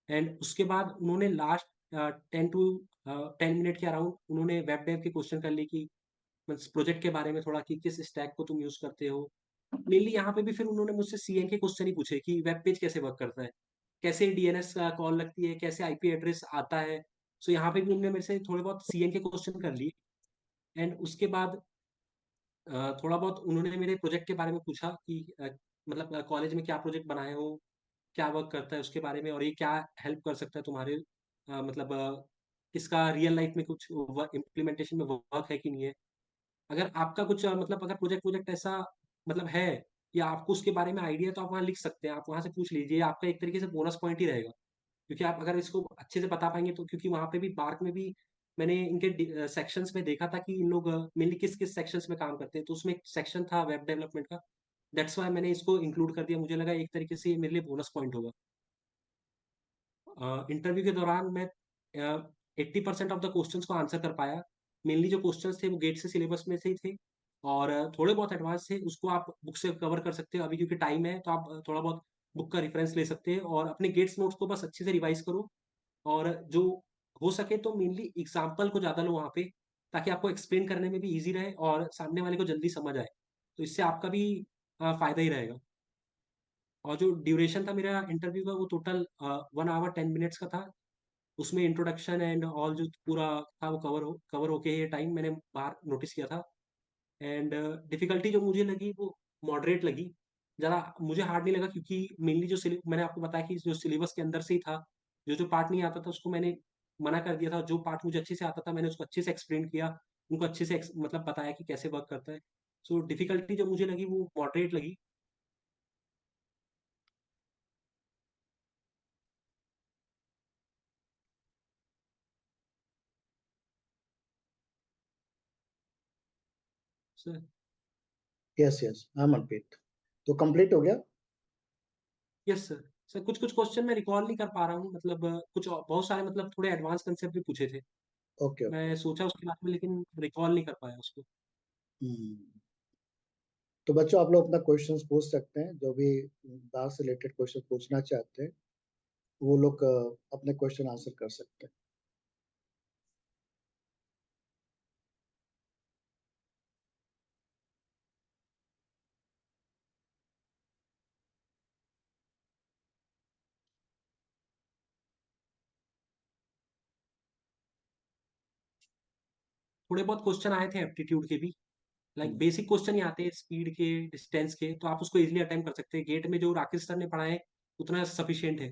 एंड उसके बाद उन्होंने लास्ट 10 मिनट के अराउंड उन्होंने वेब डेव के क्वेश्चन कर लिए कि बस प्रोजेक्ट के बारे में थोड़ा, कि किस स्टैक को तुम यूज करते हो। मेनली यहाँ पे भी फिर उन्होंने मुझसे सीएन के क्वेश्चन ही पूछे कि वेब पेज कैसे वर्क करता है, कैसे डीएनएस का कॉल लगती है, कैसे आईपी एड्रेस आता है। सो यहाँ पे भी उन्होंने मेरे से थोड़े बहुत सीएन के क्वेश्चन कर लिए। एंड उसके बाद थोड़ा बहुत उन्होंने मेरे प्रोजेक्ट के बारे में पूछा कि मतलब कॉलेज में क्या प्रोजेक्ट बनाए हो, क्या वर्क करता है उसके बारे में, और ये क्या हेल्प कर सकता है तुम्हारे, मतलब इसका रियल लाइफ में कुछ इम्प्लीमेंटेशन में वर्क है कि नहीं है। अगर आपका कुछ मतलब अगर प्रोजेक्ट प्रोजेक्ट ऐसा मतलब है, या आपको उसके बारे में आइडिया, तो आप वहाँ लिख सकते हैं, आप वहाँ से पूछ लीजिए, आपका एक तरीके से बोनस पॉइंट ही रहेगा। क्योंकि आप अगर इसको अच्छे से बता पाएंगे, तो क्योंकि वहाँ पे भी बार्क में भी मैंने इनके सेक्शंस में देखा था कि इन लोग मेनली किस किस सेक्शंस में काम करते हैं, तो उसमें एक सेक्शन था वेब डेवलपमेंट का। दैट्स वाई मैंने इसको इंक्लूड कर दिया, मुझे लगा एक तरीके से ये मेरे लिए बोनस पॉइंट होगा। इंटरव्यू के दौरान मैं 80% ऑफ द क्वेश्चंस को आंसर कर पाया। मेनली जो क्वेश्चंस थे वो गेट से सिलेबस में से ही थे, और थोड़े बहुत एडवांस थे, उसको आप बुक से कवर कर सकते हो। अभी क्योंकि टाइम है, तो आप थोड़ा बहुत बुक का रेफरेंस ले सकते हैं, और अपने गेट्स नोट्स को बस अच्छे से रिवाइज करो। और जो हो सके तो मेनली एग्जाम्पल को ज़्यादा लो वहाँ पे, ताकि आपको एक्सप्लेन करने में भी ईजी रहे और सामने वाले को जल्दी समझ आए। तो इससे आपका भी फायदा ही रहेगा। और जो ड्यूरेशन था मेरा इंटरव्यू का, वो टोटल 1 आवर 10 मिनट्स का था। उसमें इंट्रोडक्शन एंड ऑल जो पूरा था वो कवर होके ये टाइम मैंने बाहर नोटिस किया था। एंड डिफिकल्टी जो मुझे लगी वो मॉडरेट लगी, ज़्यादा मुझे हार्ड नहीं लगा, क्योंकि मेनली जो मैंने आपको बताया कि जो सिलेबस के अंदर से ही था, जो जो पार्ट नहीं आता था उसको मैंने मना कर दिया था, जो पार्ट मुझे अच्छे से आता था मैंने उसको अच्छे से एक्सप्लेन किया, उनको अच्छे से मतलब बताया कि कैसे वर्क करता है। सो डिफिकल्टी जो मुझे लगी वो मॉडरेट लगी। सर। यस यस, हाँ मनप्रीत, तो कंप्लीट हो गया। Yes sir. सर कुछ कुछ क्वेश्चन मैं रिकॉल नहीं कर पा रहा हूँ, मतलब बहुत सारे मतलब थोड़े एडवांस कंसेप्ट भी पूछे थे। Okay okay. मैं सोचा उसके बारे में, लेकिन रिकॉल नहीं कर पाया उसको। हम्म, तो बच्चों आप लोग अपना क्वेश्चंस पूछ सकते हैं, जो भी बात से रिलेटेड क्वेश्चन पूछना चाहते हैं वो लोग अपने क्वेश्चन आंसर कर सकते हैं। थोड़े बहुत क्वेश्चन आए थे एप्टीट्यूड के भी, लाइक हम्म, बेसिक क्वेश्चन ही आते हैं स्पीड के, डिस्टेंस के, तो आप उसको इजीली अटेम्प्ट कर सकते हैं। गेट में जो राकेश सर ने पढ़ाए उतना सफिशिएंट है।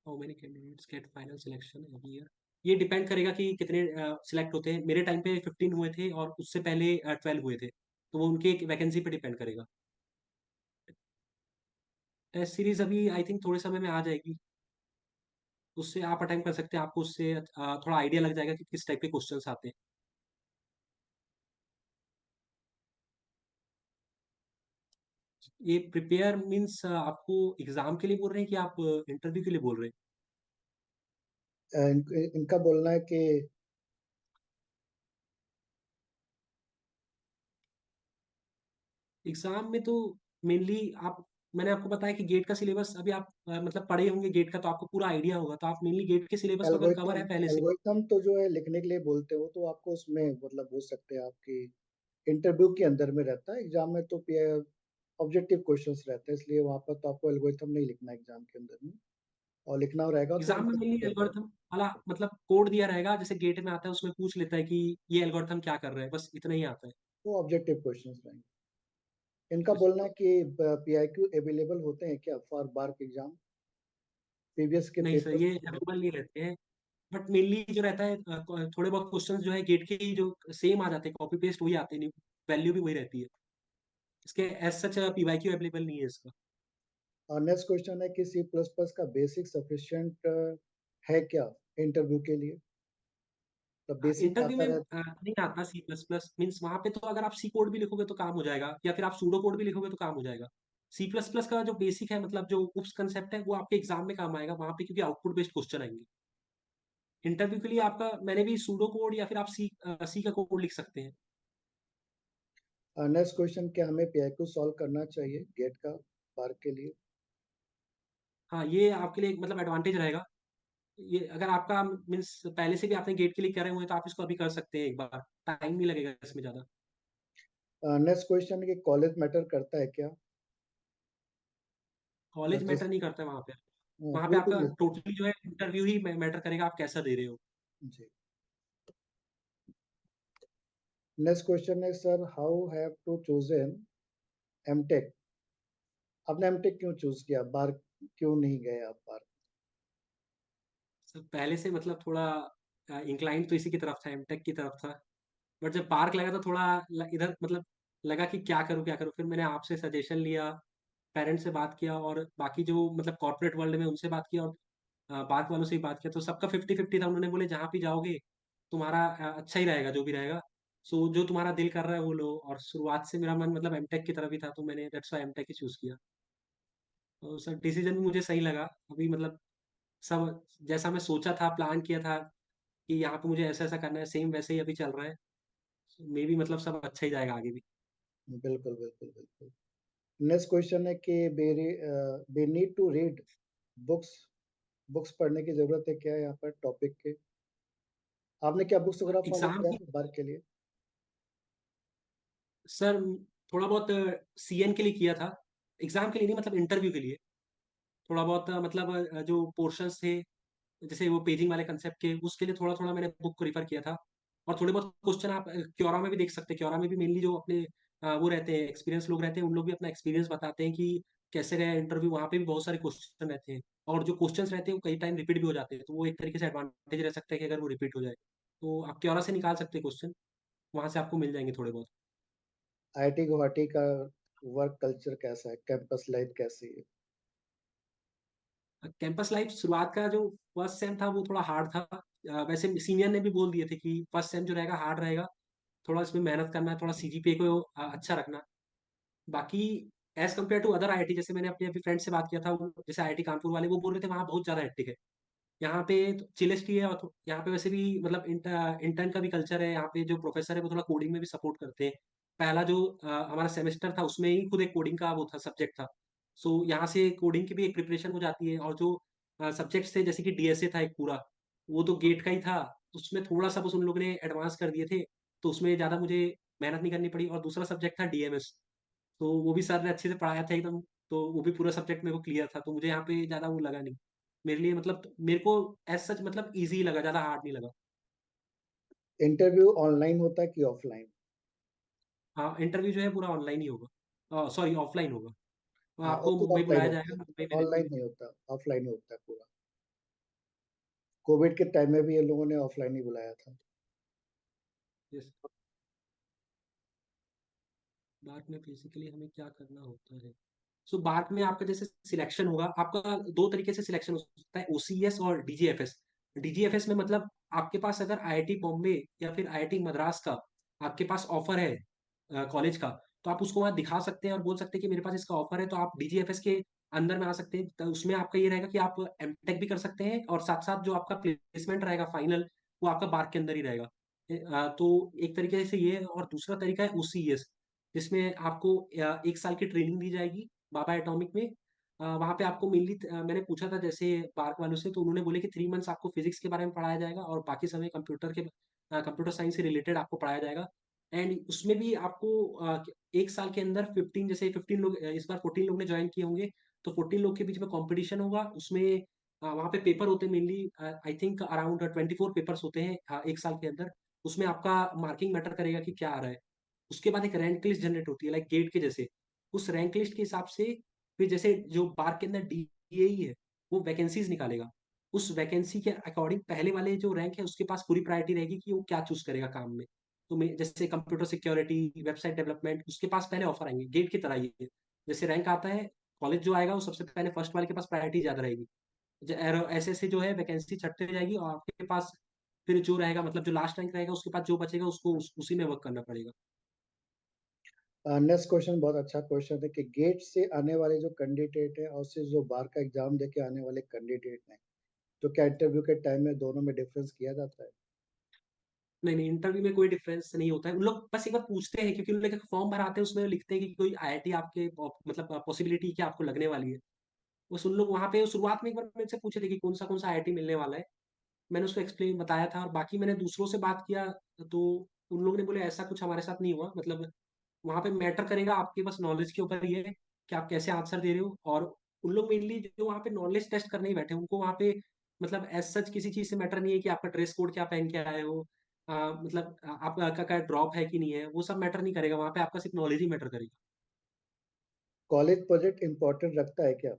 How many candidates GATE final selection every year? ये डिपेंड करेगा कि कितने सिलेक्ट होते हैं। मेरे टाइम पे 15 हुए थे और उससे पहले 12 हुए थे, तो वो उनके वैकेंसी पे डिपेंड करेगा। टेस्ट सीरीज अभी आई थिंक थोड़े समय में आ जाएगी, उससे आप अटेम्प्ट कर सकते हैं। आपको उससे थोड़ा आइडिया लग जाएगा कि किस टाइप के क्वेश्चंस आते हैं। ये प्रिपेयर मीन्स आपको एग्जाम के लिए बोल रहे हैं कि आप इंटरव्यू के लिए बोल रहे हैं? इनका बोलना है कि एग्जाम में तो मेनली आप, मैंने आपको बताया कि गेट का सिलेबस अभी आप मतलब पढ़े होंगे गेट का, तो आपको पूरा आइडिया होगा, तो आप मेनली गेट के सिलेबस को अगर कवर एल्गोरिथम, है पहले से। एल्गोरिथम तो जो है लिखने के लिए बोलते हो, तो आपको उसमें मतलब पूछ सकते हैं आपकी इंटरव्यू के अंदर में रहता है। एग्जाम में तो ऑब्जेक्टिव क्वेश्चंस रहते हैं, इसलिए वहां पर तो आपको एल्गोरिथम नहीं लिखना है एग्जाम के अंदर में। और लिखना रहेगा तो एग्जाम में इंटरव्यू मेनली के अंदर। एल्गोरिथम वाला मतलब कोड दिया रहेगा, जैसे गेट में आता है उसमें पूछ लेता है कि ये एल्गोरिथम क्या कर रहा है, बस इतना ही आता है। वो ऑब्जेक्टिव क्वेश्चंस रहेंगे। इनका कुछ बोलना है कि पीआईक्यू अवेलेबल होते हैं क्या फॉर बार्क एग्जाम, प्रीवियस के नहीं सर, पेपर्स। ये अवेलेबल नहीं रहते हैं। बट मेनली जो रहता है थोड़े बहुत क्वेश्चंस जो है गेट के ही जो सेम आ जाते हैं, कॉपी पेस्ट वही आते हैं, वैल्यू भी वही रहती है। इसके एज सच पीवाईक्यू अवेलेबल नहीं है इसका। और नेक्स्ट क्वेश्चन है कि सी प्लस प्लस का बेसिक सफिशिएंट है क्या इंटरव्यू के लिए, तो बेसिक इंटरव्यू आता में रहे। नहीं आता सी प्लस प्लस मीन्स, वहां पे तो अगर आप सी कोड भी लिखोगे तो काम हो जाएगा, या फिर आप सूडो कोड भी लिखोगे तो काम हो जाएगा। सी प्लस प्लस का जो बेसिक है, मतलब जो उप्स कंसेप्ट है, वो आपके एग्जाम में काम आएगा वहां पे, क्योंकि आउटपुट बेस्ड क्वेश्चन आएंगे। इंटरव्यू के लिए आपका मैंने भी सूडो कोड या फिर आप सी का कोड लिख सकते हैं। नेक्स्ट क्वेश्चन, क्या हमें पीआईक्यू सॉल्व करना चाहिए गेट का बार्क के लिए। हाँ, ये आपके लिए एक मतलब एडवांटेज रहेगा। ये अगर आपका मीन्स पहले से भी आपने गेट के लिए करे हुए हैं, तो आप इसको अभी कर सकते हैं एक बार, टाइम नहीं लगेगा इसमें ज्यादा। नेक्स्ट क्वेश्चन है कि कॉलेज मैटर करता है क्या। कॉलेज बस मैटर नहीं करता है वहां पे। वहां पे बिल्कुल आपका बिल्कुल। टोटली जो है इंटरव्यू ही मैटर करेगा, आप कैसा दे रहे हो। जी। नेक्स्ट क्वेश्चन है sir, how have to chosen MTech. आपने एमटेक क्यों चूज किया, बार क्यों नहीं गए आप बार। सब पहले से मतलब थोड़ा इंक्लाइंड तो इसी की तरफ था, एमटेक की तरफ था। बट जब पार्क लगा तो थोड़ा इधर मतलब लगा कि क्या करूँ क्या करूँ, फिर मैंने आपसे सजेशन लिया, पेरेंट्स से बात किया, और बाकी जो मतलब कॉर्पोरेट वर्ल्ड में उनसे बात किया, और पार्क वालों से भी बात किया, तो सबका 50-50 था। उन्होंने बोले जहाँ भी जाओगे तुम्हारा अच्छा ही रहेगा जो भी रहेगा, सो जो तुम्हारा दिल कर रहा है वो लो। और शुरुआत से मेरा मन मतलब एमटेक की तरफ ही था, तो मैंने दैट्स व्हाई एमटेक ही चूज किया। तो सर डिसीजन भी मुझे सही लगा। अभी मतलब सब जैसा मैं सोचा था, प्लान किया था कि यहाँ पे मुझे ऐसा ऐसा करना है, सेम वैसे ही अभी चल रहा है। मे भी मतलब सब अच्छा ही जाएगा आगे भी। बिल्कुल बिल्कुल बिल्कुल। नेक्स्ट क्वेश्चन है कि they need to read books, books पढ़ने की जरूरत है क्या यहाँ पर टॉपिक के। आपने क्या बुक्स वगैरह फॉलो एग्जाम किया की है बार के लिए। सर थोड़ा बहुत सीएन के लिए किया था, एग्जाम के लिए नहीं, मतलब इंटरव्यू के लिए। थोड़ा बहुत मतलब जो पोर्शंस थे, जैसे वो पेजिंग वाले कंसेप्ट के, उसके लिए थोड़ा थोड़ा मैंने बुक को रिफर किया था। और थोड़े बहुत क्वेश्चन आप क्योरा में भी देख सकते हैं। क्योरा में भी मेनली जो अपने वो रहते हैं, एक्सपीरियंस लोग रहते हैं, उन लोग भी अपना एक्सपीरियंस बताते हैं कि कैसे गया इंटरव्यू। वहाँ पे भी बहुत सारे क्वेश्चन रहते हैं, और जो क्वेश्चंस रहते हैं वो कई टाइम रिपीट भी हो जाते हैं, तो वो एक तरीके से एडवांटेज रह सकता है कि अगर वो रिपीट हो जाए, तो आप क्योरा से निकाल सकते हैं क्वेश्चन, वहां से आपको मिल जाएंगे थोड़े बहुत। आईआईटी गुवाहाटी का वर्क कल्चर कैसा है, कैंपस लाइफ कैसी है। कैंपस लाइफ शुरुआत का जो फर्स्ट सेम था वो थोड़ा हार्ड था। वैसे सीनियर ने भी बोल दिए थे कि फर्स्ट सेम जो रहेगा हार्ड रहेगा, थोड़ा इसमें मेहनत करना है, थोड़ा सीजीपीए को अच्छा रखना। बाकी as compare to other IIT, जैसे मैंने अपने अभी फ्रेंड से बात किया था, जैसे आईआईटी कानपुर वाले, वो बोल रहे थे वहाँ बहुत ज़्यादा हेक्टिक है। यहाँ पे चिलेस्ट ही है, और यहाँ पे वैसे भी मतलब इंटर्न का भी कल्चर है। यहाँ पे जो प्रोफेसर है वो थोड़ा कोडिंग में भी सपोर्ट करते हैं। पहला जो हमारा सेमेस्टर था उसमें ही खुद एक कोडिंग का वो था, सब्जेक्ट था। सो यहाँ से कोडिंग की भी एक प्रिपरेशन हो जाती है। और जो सब्जेक्ट्स थे, जैसे कि डीएसए था एक पूरा, वो तो गेट का ही था। उसमें थोड़ा सा बस उन लोगों ने एडवांस कर दिए थे, तो उसमें ज़्यादा मुझे मेहनत नहीं करनी पड़ी। और दूसरा सब्जेक्ट था डीएमएस, तो वो भी सर ने अच्छे से पढ़ाया था एकदम। तो वो भी पूरा सब्जेक्ट मेरे को क्लियर था, तो मुझे यहाँ पे ज़्यादा वो लगा नहीं मेरे लिए। मतलब मेरे को एज सच मतलब इजी लगा, ज़्यादा हार्ड नहीं लगा। इंटरव्यू ऑनलाइन होता है कि ऑफलाइन? हाँ, इंटरव्यू जो है पूरा ऑनलाइन ही होगा, सॉरी ऑफलाइन होगा। तो हाँ, आपको तो मुंबई ऑफलाइन बुलाया होता जाएगा, है, मुंबई में रहना। ऑनलाइन नहीं होता, ऑफलाइन ही होता है पूरा। कोविड के टाइम में भी ये लोगों ने ऑफलाइन ही बुलाया था। यस। बार्क में बेसिकली हमें क्या करना होता है? सो बार्क में आपका जैसे सिलेक्शन होगा, आपका दो तरीके से सिलेक्शन हो सकता है, ओसीएस और डीजीएफएस। डीजीएफएस में मतलब आपके पास अगर आईआईटी बॉम्बे या फिर आईआईटी मद्रास का आपके पास ऑफर है कॉलेज का, तो आप उसको वहां दिखा सकते हैं और बोल सकते हैं कि मेरे पास इसका ऑफर है, तो आप डीजीएफएस के अंदर में आ सकते हैं। तो उसमें आपका ये रहेगा कि आप एमटेक भी कर सकते हैं, और साथ साथ जो आपका प्लेसमेंट रहेगा फाइनल, वो आपका बार्क के अंदर ही रहेगा। तो एक तरीके से ये है। और दूसरा तरीका है ओसीएस, जिसमें आपको 1 साल की ट्रेनिंग दी जाएगी बाबा एटॉमिक में। वहाँ पे आपको मेनली मैंने पूछा था जैसे पार्क वालों से, तो उन्होंने बोले कि 3 मंथ्स आपको फिजिक्स के बारे में पढ़ाया जाएगा, और बाकी समय कंप्यूटर साइंस से रिलेटेड आपको पढ़ाया जाएगा। एंड उसमें भी आपको 1 साल के अंदर 15, जैसे 15 लोग इस बार 14 लोग ने ज्वाइन किए होंगे, तो 14 लोग के बीच में कंपटीशन होगा उसमें। वहाँ पे पेपर होते हैं mainly, I think around 24 papers होते हैं 1 साल के अंदर। उसमें आपका मार्किंग मैटर करेगा कि क्या आ रहा है। उसके बाद एक रैंक लिस्ट जनरेट होती है, लाइक गेट के जैसे। उस रैंक लिस्ट के हिसाब से फिर जैसे जो बार के अंदर डीएई है, वो वैकेंसीज निकालेगा। उस वैकेंसी के अकॉर्डिंग पहले वाले जो रैंक है उसके पास पूरी प्रायोरिटी रहेगी कि वो क्या चूज करेगा काम में। तो मैं जैसे कंप्यूटर सिक्योरिटी, वेबसाइट डेवलपमेंट, उसके पास पहले ऑफर आएंगे गेट की तरह ही है। जैसे रैंक आता है, कॉलेज जो आएगा वो सबसे पहले फर्स्ट वाले के पास प्रायोरिटी ज्यादा रहेगी। ऐसे ऐसे जो है वैकेंसी छटते जाएगी, और आपके पास फिर जो रहेगा, मतलब जो लास्ट रैंक रहेगा उसके पास जो बचेगा उसको उसी में वर्क करना पड़ेगा। नेक्स्ट क्वेश्चन बहुत अच्छा क्वेश्चन है कि गेट से आने वाले जो कैंडिडेट है और से जो बार का एग्जाम देके आने वाले कैंडिडेट हैं, तो क्या इंटरव्यू के टाइम में दोनों में डिफरेंस किया जाता है? नहीं नहीं, इंटरव्यू में कोई डिफरेंस नहीं होता है। उन लोग बस एक बार पूछते हैं, क्योंकि उन लोग एक फॉर्म भराते हैं, उसमें लिखते हैं कि कोई आईआईटी आपके मतलब पॉसिबिलिटी क्या आपको लगने वाली है। बस उन लोग वहां पे शुरुआत में एक बार मेरे से पूछे थे कि कौन सा आईआईटी मिलने वाला है। मैंने उसको एक्सप्लेन बताया था, और बाकी मैंने दूसरों से बात किया, तो उन लोगों ने बोले ऐसा कुछ हमारे साथ नहीं हुआ। मतलब वहां पे मैटर करेगा आपके बस नॉलेज के ऊपर ये है कि आप कैसे आंसर दे रहे हो। और उन लोग मेनली जो वहाँ पे नॉलेज टेस्ट करने ही बैठे हैं, उनको वहाँ पे मतलब एज सच किसी चीज से मैटर नहीं है कि आपका ड्रेस कोड क्या पहन के आए हो, मतलब आपका क्या ड्रॉप है कि नहीं है, वो सब मैटर नहीं करेगा। वहाँ पे आपका सिर्फ नॉलेज ही मैटर करेगा। कॉलेज प्रोजेक्ट इम्पोर्टेंट रखता है क्या?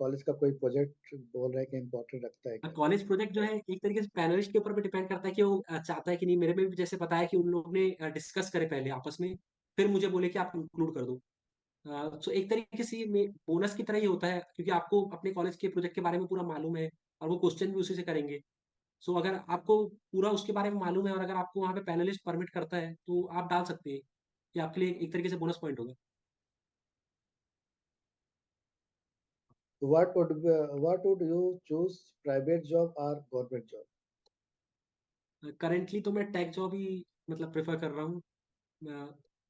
कॉलेज का कोई प्रोजेक्ट बोल रहा है कि इम्पोर्टेंट रखता है क्या? कॉलेज प्रोजेक्ट जो है एक तरीके से पैनलिस्ट के ऊपर भी डिपेंड करता है कि वो चाहता है कि नहीं। मेरे में भी जैसे बताया कि उन लोगों ने डिस्कस करे पहले आपस में, फिर मुझे बोले कि आप इंक्लूड कर दो। तो एक तरीके से ये बोनस की तरह ही होता है, क्योंकि आपको अपने कॉलेज के प्रोजेक्ट के बारे में पूरा मालूम है, और वो क्वेश्चन भी उसी से करेंगे। सो अगर आपको पूरा उसके बारे में मालूम है, और अगर आपको वहाँ पे पैनलिस्ट परमिट करता है, तो आप डाल सकते हैं। ये आपके लिए एक तरीके से बोनस पॉइंट होगा। What would you choose, private job or government job? Currently तो मैं टेक जॉब ही मतलब प्रेफर कर रहा हूँ।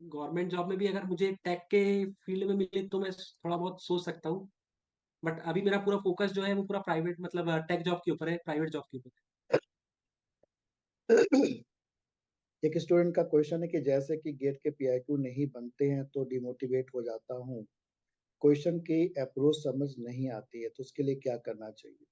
गवर्नमेंट जॉब में भी अगर मुझे टेक के फील्ड में मिले तो मैं थोड़ा बहुत सोच सकता हूँ। बट अभी मेरा पूरा फोकस जो है वो पूरा प्राइवेट मतलब टेक जॉब के ऊपर है, प्राइवेट जॉब के ऊपर। एक स्टूडेंट का क्वेश्चन है कि जैसे कि गेट के पीआईक्यू नहीं बनते हैं तो डिमोटिवेट हो जाता हूँ, क्वेश्चन की अप्रोच समझ नहीं आती है, तो उसके लिए क्या करना चाहिए?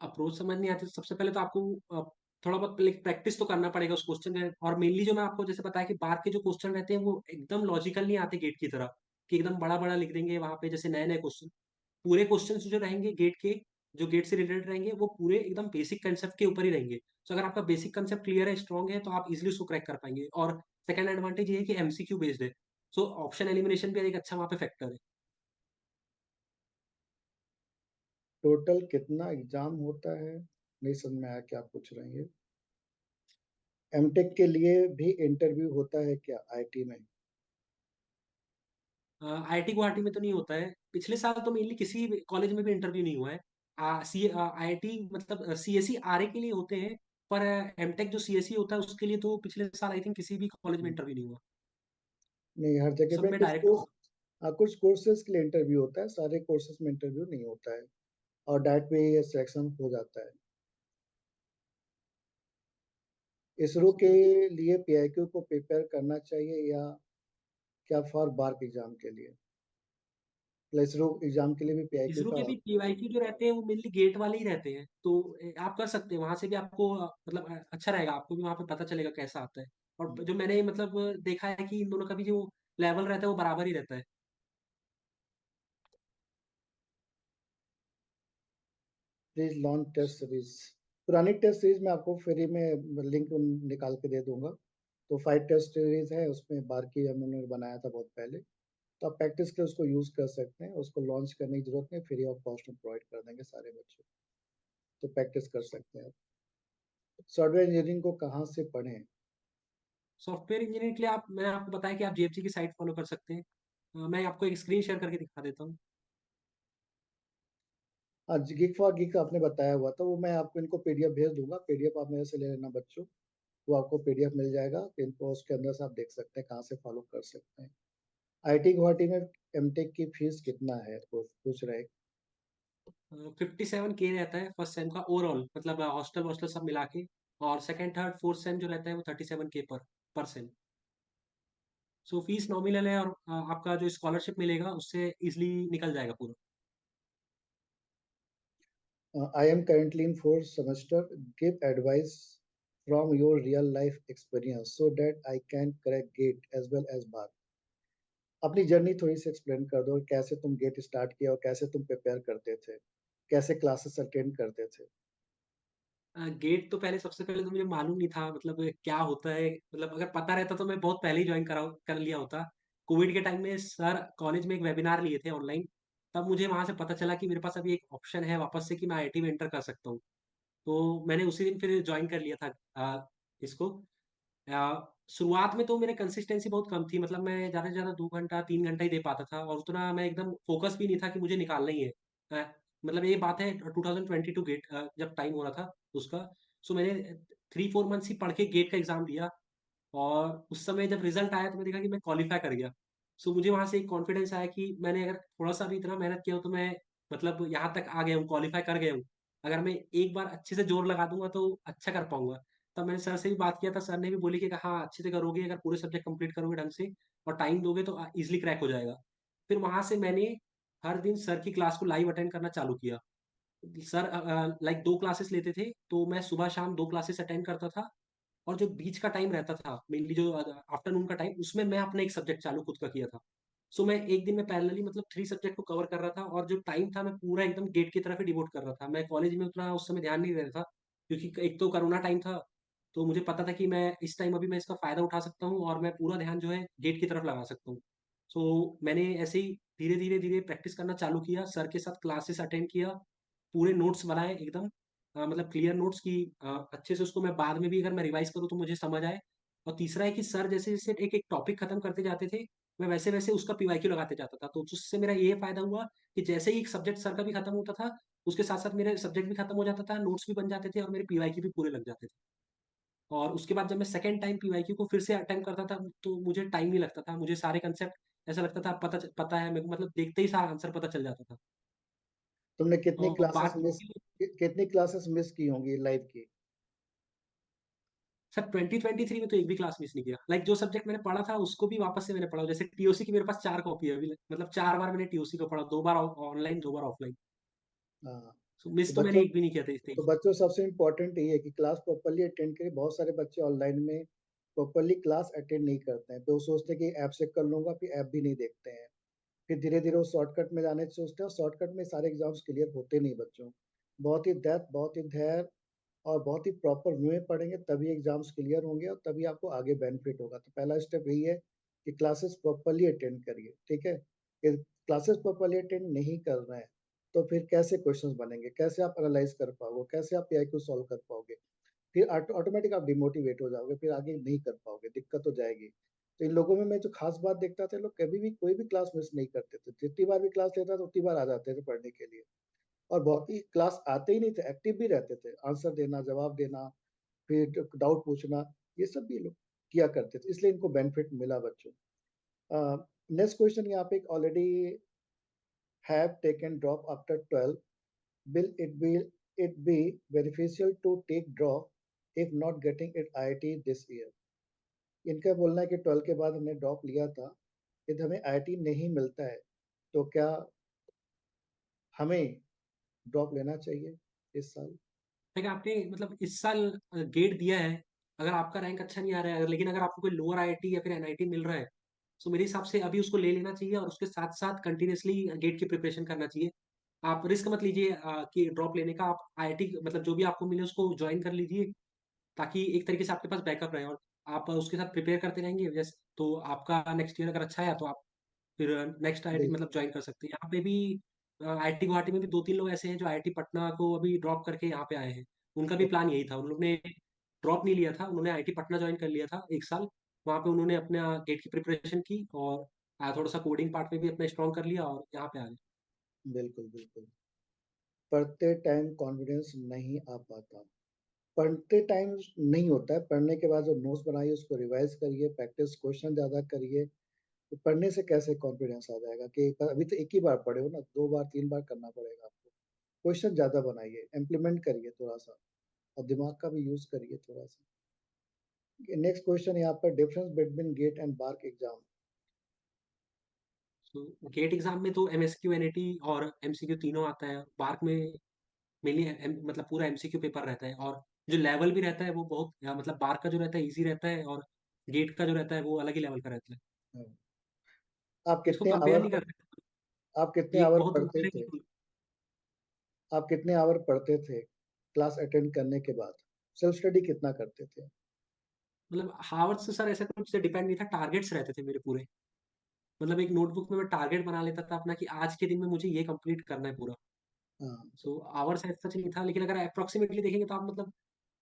अप्रोच समझ नहीं आती तो सबसे पहले तो आपको थोड़ा बहुत प्रैक्टिस तो करना पड़ेगा उस क्वेश्चन का। और मेनली जो मैं आपको जैसे बताया कि बार के जो क्वेश्चन रहते हैं वो एकदम लॉजिकल नहीं आते गेट की तरह, कि एकदम बड़ा बड़ा लिख देंगे वहां पे जैसे नए नए क्वेश्चन। पूरे क्वेश्चन जो रहेंगे गेट के, जो गेट से रिलेटेड रहेंगे, वो पूरे एकदम बेसिक कंसेप्ट के ऊपर ही रहेंगे। तो अगर आपका बेसिक कंसेप्ट क्लियर है, स्ट्रॉन्ग है, तो आप इजिली उसको क्रैक कर पाएंगे। और सेकंड एडवांटेज ये है कि एमसीक्यू बेस्ड है, सो ऑप्शन एलिमिनेशन भी एक अच्छा वहाँ पे फैक्टर है। टोटल कितना एग्जाम होता है? नहीं समझ में आया क्या पूछ रहे हैं ये। एमटेक के लिए भी इंटरव्यू होता है क्या आईटी में? आईआईटी गुवाहाटी में तो नहीं होता है। पिछले साल तो मेनली किसी भी कॉलेज में भी इंटरव्यू नहीं हुआ है। आईआईटी मतलब सीएसई आरए के लिए होते हैं, पर एमटेक जो सीएसई होता है उसके लिए तो पिछले साल आई थिंक किसी भी कॉलेज में इंटरव्यू नहीं हुआ। नहीं, हर जगह सब पे में कुछ डायरेक्ट। कोर्स, हाँ, कुछ कोर्सेज के लिए इंटरव्यू होता है, सारे कोर्सेज में इंटरव्यू नहीं होता है। और डायरेक्ट पे ये सिलेक्शन हो जाता है। इसरो के लिए पीआईक्यू को प्रिपेयर करना चाहिए या क्या फॉर बार एग्जाम के लिए? मतलब इसरो एग्जाम के लिए भी पीआईक्यू इसरो का के भी पीवाईक्यू जो रहते हैं वो मेनली गेट वाले ही रहते हैं, तो आप कर सकते हैं वहां से भी आपको मतलब अच्छा रहेगा, आपको भी वहां पे पता चलेगा कैसा आता है। और जो मैंने मतलब देखा है कि इन दोनों का भी जो लेवल रहता है वो बराबर ही रहता है। Please launch test series. पुरानी टेस्ट सीरीज में आपको फ्री में लिंक निकाल के दे दूंगा। तो 5 टेस्ट सीरीज है, उसमें बार की हमने बनाया था बहुत पहले। तो आप प्रैक्टिस के उसको यूज कर सकते हैं, उसको लॉन्च करने की जरूरत नहीं, फ्री ऑफ कॉस्ट में प्रोवाइड कर देंगे सारे बच्चों को। तो प्रैक्टिस कर सकते हैं। सॉफ्टवेयर इंजीनियरिंग को कहाँ से पढ़ें? सॉफ्टवेयर इंजीनियरिंग के लिए आप मैं आपको बताया कि आप जेएफजी की साइट फॉलो कर सकते हैं। मैं आपको एक स्क्रीन शेयर करके दिखा देता हूँ। आज गिग फॉर गिग आपने बताया हुआ था, वो मैं आपको इनको पीडीएफ भेज दूंगा, पीडीएफ आप मेरे से ले लेना बच्चों। वो आपको पीडीएफ मिल जाएगा, इनको उसके अंदर से आप देख सकते हैं कहाँ से फॉलो कर सकते हैं। आईटी गुवाहाटी में एमटेक की फीस कितना है, वो पूछ रहे हैं। 57K रहता है फर्स्ट सेम का ओवरऑल, मतलब हॉस्टल वॉस्टल सब मिला के। और सेकंड थर्ड फोर्थ सेम जो रहता है वो 37K पर सेम। सो फीस नॉमिनल है, और आपका जो स्कॉलरशिप मिलेगा उससे इजिली निकल जाएगा पूरा। I am currently in fourth semester, give advice from your real life experience so that I can correct get as well as bar. अपनी जर्नी थोड़ी सी एक्सप्लेन कर दो, कैसे तुम गेट स्टार्ट किया और कैसे तुम प्रिपेयर करते थे, कैसे क्लासेस अटेंड करते थे। गेट तो पहले सबसे पहले तो मुझे मालूम नहीं था मतलब क्या होता है, मतलब अगर पता रहता तो मैं बहुत पहले ही ज्वाइन करा कर लिया होता। कोविड के टाइम में सर कॉलेज में एक वेबिनार लिए थे ऑनलाइन, तब मुझे वहां से पता चला कि मेरे पास अभी एक ऑप्शन है वापस से कि मैं आईआईटी में एंटर कर सकता हूँ। तो मैंने उसी दिन फिर ज्वाइन कर लिया था इसको। शुरुआत में तो मेरे कंसिस्टेंसी बहुत कम थी, मतलब मैं ज़्यादा से ज़्यादा 2 घंटा 3 घंटा ही दे पाता था, और उतना मैं एकदम फोकस भी नहीं था कि मुझे निकालना ही है। मतलब ये बात है 2022 गेट जब टाइम हो रहा था उसका। सो मैंने 3-4 मंथ्स ही पढ़ के गेट का एग्जाम दिया, और उस समय जब रिजल्ट आया तो मैं देखा कि मैं क्वालिफाई कर गया। सो मुझे वहां से एक कॉन्फिडेंस आया कि मैंने अगर थोड़ा सा भी इतना मेहनत किया हो तो मैं मतलब यहाँ तक आ गया हूँ, क्वालिफाई कर गया हूँ। अगर मैं एक बार अच्छे से जोर लगा दूंगा तो अच्छा कर पाऊंगा। तब मैंने सर से भी बात किया था, सर ने भी बोली कि हाँ अच्छे से करोगे, अगर पूरे सब्जेक्ट कंप्लीट करोगे ढंग से और टाइम दोगे तो इजिली क्रैक हो जाएगा। फिर वहां से मैंने हर दिन सर की क्लास को लाइव अटेंड करना चालू किया। सर लाइक 2 क्लासेस लेते थे, तो मैं सुबह शाम 2 क्लासेस अटेंड करता था। और जो बीच का टाइम रहता था मेनली जो आफ्टरनून का टाइम, उसमें मैं अपना एक सब्जेक्ट चालू खुद का किया था। सो मैं एक दिन में पैरेलली मतलब 3 सब्जेक्ट को कवर कर रहा था, और जो टाइम था मैं पूरा एकदम गेट की तरफ ही डिवोट कर रहा था। मैं कॉलेज में उतना उस समय ध्यान नहीं दे रहा था, क्योंकि एक तो कोरोना टाइम था। तो मुझे पता था कि मैं इस टाइम अभी मैं इसका फायदा उठा सकता हूँ और मैं पूरा ध्यान जो है गेट की तरफ लगा सकता हूँ। सो मैंने ऐसे ही धीरे धीरे धीरे प्रैक्टिस करना चालू किया, सर के साथ क्लासेस अटेंड किया, पूरे नोट्स बनाए एकदम, मतलब क्लियर नोट्स की अच्छे से उसको मैं बाद में भी अगर मैं रिवाइज करूँ तो मुझे समझ आए। और तीसरा है कि सर जैसे जैसे एक एक टॉपिक खत्म करते जाते थे, मैं वैसे वैसे उसका पीवाईक्यू लगाते जाता था, तो उससे मेरा ये फायदा हुआ कि जैसे ही एक सब्जेक्ट सर का भी खत्म होता था, उसके साथ साथ मेरे सब्जेक्ट भी खत्म हो जाता था, नोट्स भी बन जाते थे और मेरे पीवाईक्यू भी पूरे लग जाते थे। और उसके बाद जब मैं सेकंड टाइम पीवाईक्यू को फिर से अटेम्प्ट करता था तो मुझे टाइम नहीं लगता था, मुझे सारे कंसेप्ट ऐसा लगता था पता है मेरे को, मतलब देखते ही सारा आंसर पता चल जाता था। तुमने कितनी और क्लासेस मिस, बाकी कितनी क्लासेस मिस की होंगी लाइव की? सर 2023 में तो एक भी क्लास मिस नहीं किया, लाइक जो सब्जेक्ट मैंने पढ़ा था उसको भी वापस से मैंने पढ़ा, जैसे टीओसी की मेरे पास 4 कॉपी है अभी, मतलब 4 बार मैंने टीओसी को पढ़ा, 2 बार ऑनलाइन 2 बार ऑफलाइन। हाँ। सो तो मिस तो मैंने बच्चों एक भी नहीं किया था इस तो तेईस। बच्चों सबसे इम्पोर्टेंट ये है कि क्लास प्रॉपरली अटेंड करें। बहुत सारे बच्चे ऑनलाइन में प्रॉपरली क्लास अटेंड नहीं करते हैं, तो वो सोचते हैं कि ऐप से कर लूंगा, फिर ऐप भी नहीं देखते हैं। फिर धीरे धीरे वो शॉर्टकट में जाने की सोचते हैं, और शॉर्टकट में सारे एग्जाम्स क्लियर होते नहीं बच्चों। बहुत ही डेप्थ, बहुत ही धैर्य और बहुत ही प्रॉपर वे में पढ़ेंगे तभी एग्जाम्स क्लियर होंगे और तभी आपको आगे बेनिफिट होगा। तो पहला स्टेप यही है कि क्लासेस प्रॉपरली अटेंड करिए, ठीक है। क्लासेस प्रॉपरली अटेंड नहीं कर रहे हैं तो फिर कैसे क्वेश्चंस बनेंगे, कैसे आप एनालाइज कर पाओगे, कैसे आप पीआईक्यू सॉल्व कर पाओगे? फिर ऑटोमेटिक आप डिमोटिवेट हो जाओगे, फिर आगे नहीं कर पाओगे, दिक्कत हो जाएगी। तो इन लोगों में मैं जो खास बात देखता था, लोग कभी भी कोई भी क्लास मिस नहीं करते थे, जितनी बार भी क्लास लेता था उतनी बार आ जाते थे पढ़ने के लिए। और बहुत ही क्लास आते ही नहीं थे, एक्टिव भी रहते थे, आंसर देना, जवाब देना, फिर डाउट पूछना, ये सब भी लोग किया करते थे, इसलिए इनको बेनिफिट मिला बच्चों। नेक्स्ट क्वेश्चन यहाँ पे, already have taken drop after 12, will it be beneficial to take drop if not getting it IIT this year? इनका बोलना है कि 12 के बाद हमने ड्रॉप लिया था, यदि हमें आईआईटी नहीं मिलता है तो क्या हमें ड्रॉप लेना चाहिए इस साल? देखिए आपने मतलब इस साल गेट दिया है, अगर आपका रैंक अच्छा नहीं आ रहा है, लेकिन अगर आपको कोई लोअर आईआईटी या फिर एनआईटी मिल रहा है, तो मेरे हिसाब से अभी उसको ले लेना चाहिए और उसके साथ-साथ कंटीन्यूअसली गेट की प्रिपरेशन करना चाहिए। आप रिस्क मत लीजिए कि ड्रॉप लेने का, आप आईआईटी मतलब जो भी आपको मिले उसको जॉइन कर लीजिए, ताकि एक तरीके से आपके पास बैकअप रहे और आप उसके साथ प्रिपेयर करते रहेंगे जैसे तो आपका नेक्स्ट ईयर अगर अच्छा है तो आप फिर नेक्स्ट आईआईटी बिल्कुल। मतलब जॉइन कर सकते हैं। यहाँ पे भी आईआईटी गुवाहाटी में भी 2-3 लोग ऐसे हैं जो आईआईटी पटना को अभी ड्रॉप करके यहाँ पे आए हैं। उनका भी प्लान यही था। उन लोग ने ड्रॉप नहीं लिया था, उन्होंने आईआईटी पटना जॉइन कर लिया था 1 साल। वहाँ पे उन्होंने अपना गेट की प्रिपरेशन की और थोड़ा-सा कोडिंग पार्ट में भी अपना स्ट्रॉन्ग कर लिया और यहाँ पे आ गए। बिल्कुल बिल्कुल। पढ़ते टाइम कॉन्फिडेंस नहीं आ पाता। पढ़ते टाइम नहीं होता है, पढ़ने के बाद जो नोट्स बनाइए उसको रिवाइज करिए, प्रैक्टिस क्वेश्चन ज्यादा करिए। तो पढ़ने से कैसे कॉन्फिडेंस आ जाएगा कि अभी तो एक ही बार पढ़े हो ना, 2 बार 3 बार करना पड़ेगा आपको। क्वेश्चन ज्यादा बनाइए, इम्प्लीमेंट करिए थोड़ा सा, और दिमाग का भी यूज करिए थोड़ा सा। नेक्स्ट क्वेश्चन यहाँ पर, difference between GATE and BARC exam. तो गेट एग्जाम में तो एमएसक्यू, एनएटी और एमसीक्यू तीनों आता है। बार्क में मेनली मतलब पूरा एमसीक्यू पेपर रहता है और जो लेवल भी रहता है वो बहुत मतलब बार्क का जो रहता है इजी रहता है और गेट का जो रहता है वो अलग ही लेवल का रहता है। आप इसको कितने कंपेयर आवर नहीं कर सकते। आप कितने एक आवर बहुत पढ़ते ऊपर है, थे? एक आप कितने आवर पढ़ते थे क्लास अटेंड करने के बाद? सेल्फ स्टडी कितना करते थे? मतलब हावर्स से सर ऐसा कुछ डिपेंड नहीं था, टारगेट्स रहते थे मेरे पूरे। मतलब एक नोटबुक में मैं टारगेट बना लेता था अपना कि आज के दिन में मुझे ये कंप्लीट करना है पूरा। हाँ। सो आवर्स ऐसा सच नहीं था, लेकिन अगर अप्रोक्सीमेटली देखेंगे तो आप मतलब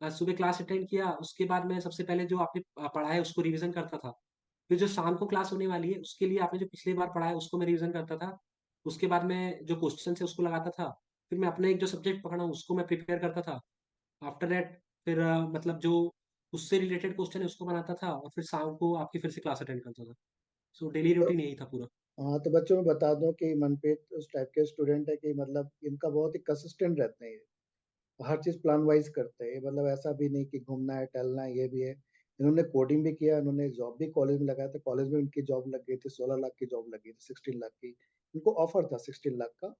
सुबह क्लास अटेंड किया, उसके बाद मैं सबसे पहले जो आपने पढ़ा है उसको रिवीजन करता था। फिर जो शाम को क्लास होने वाली है उसके लिए आपने जो पिछली बार पढ़ा है उसको मैं रिवीजन करता था। उसके बाद मैं जो क्वेश्चन है उसको लगाता था। फिर मैं अपना एक जो सब्जेक्ट पकड़ा हूँ उसको मैं प्रिपेयर करता था। आफ्टर दैट फिर मतलब जो उससे रिलेटेड क्वेश्चन है उसको बनाता था और फिर शाम को आपकी फिर से क्लास अटेंड करता था। सो डेली तो रूटीन यही था पूरा। हाँ, तो बच्चों में बता दूं कि मनप्रीत उस टाइप के स्टूडेंट है कि मतलब इनका बहुत ही कंसिस्टेंट रहते हैं, हर चीज प्लान वाइज करते हैं, मतलब ऐसा भी नहीं कि घूमना है टहलना है, ये भी है। इन्होंने कोडिंग भी किया, इन्होंने जॉब भी कॉलेज में लगाया था, कॉलेज में उनकी जॉब लग गई थी, 16 लाख की जॉब लगी थी, 16 लाख की। इनको ऑफर था 16 लाख का।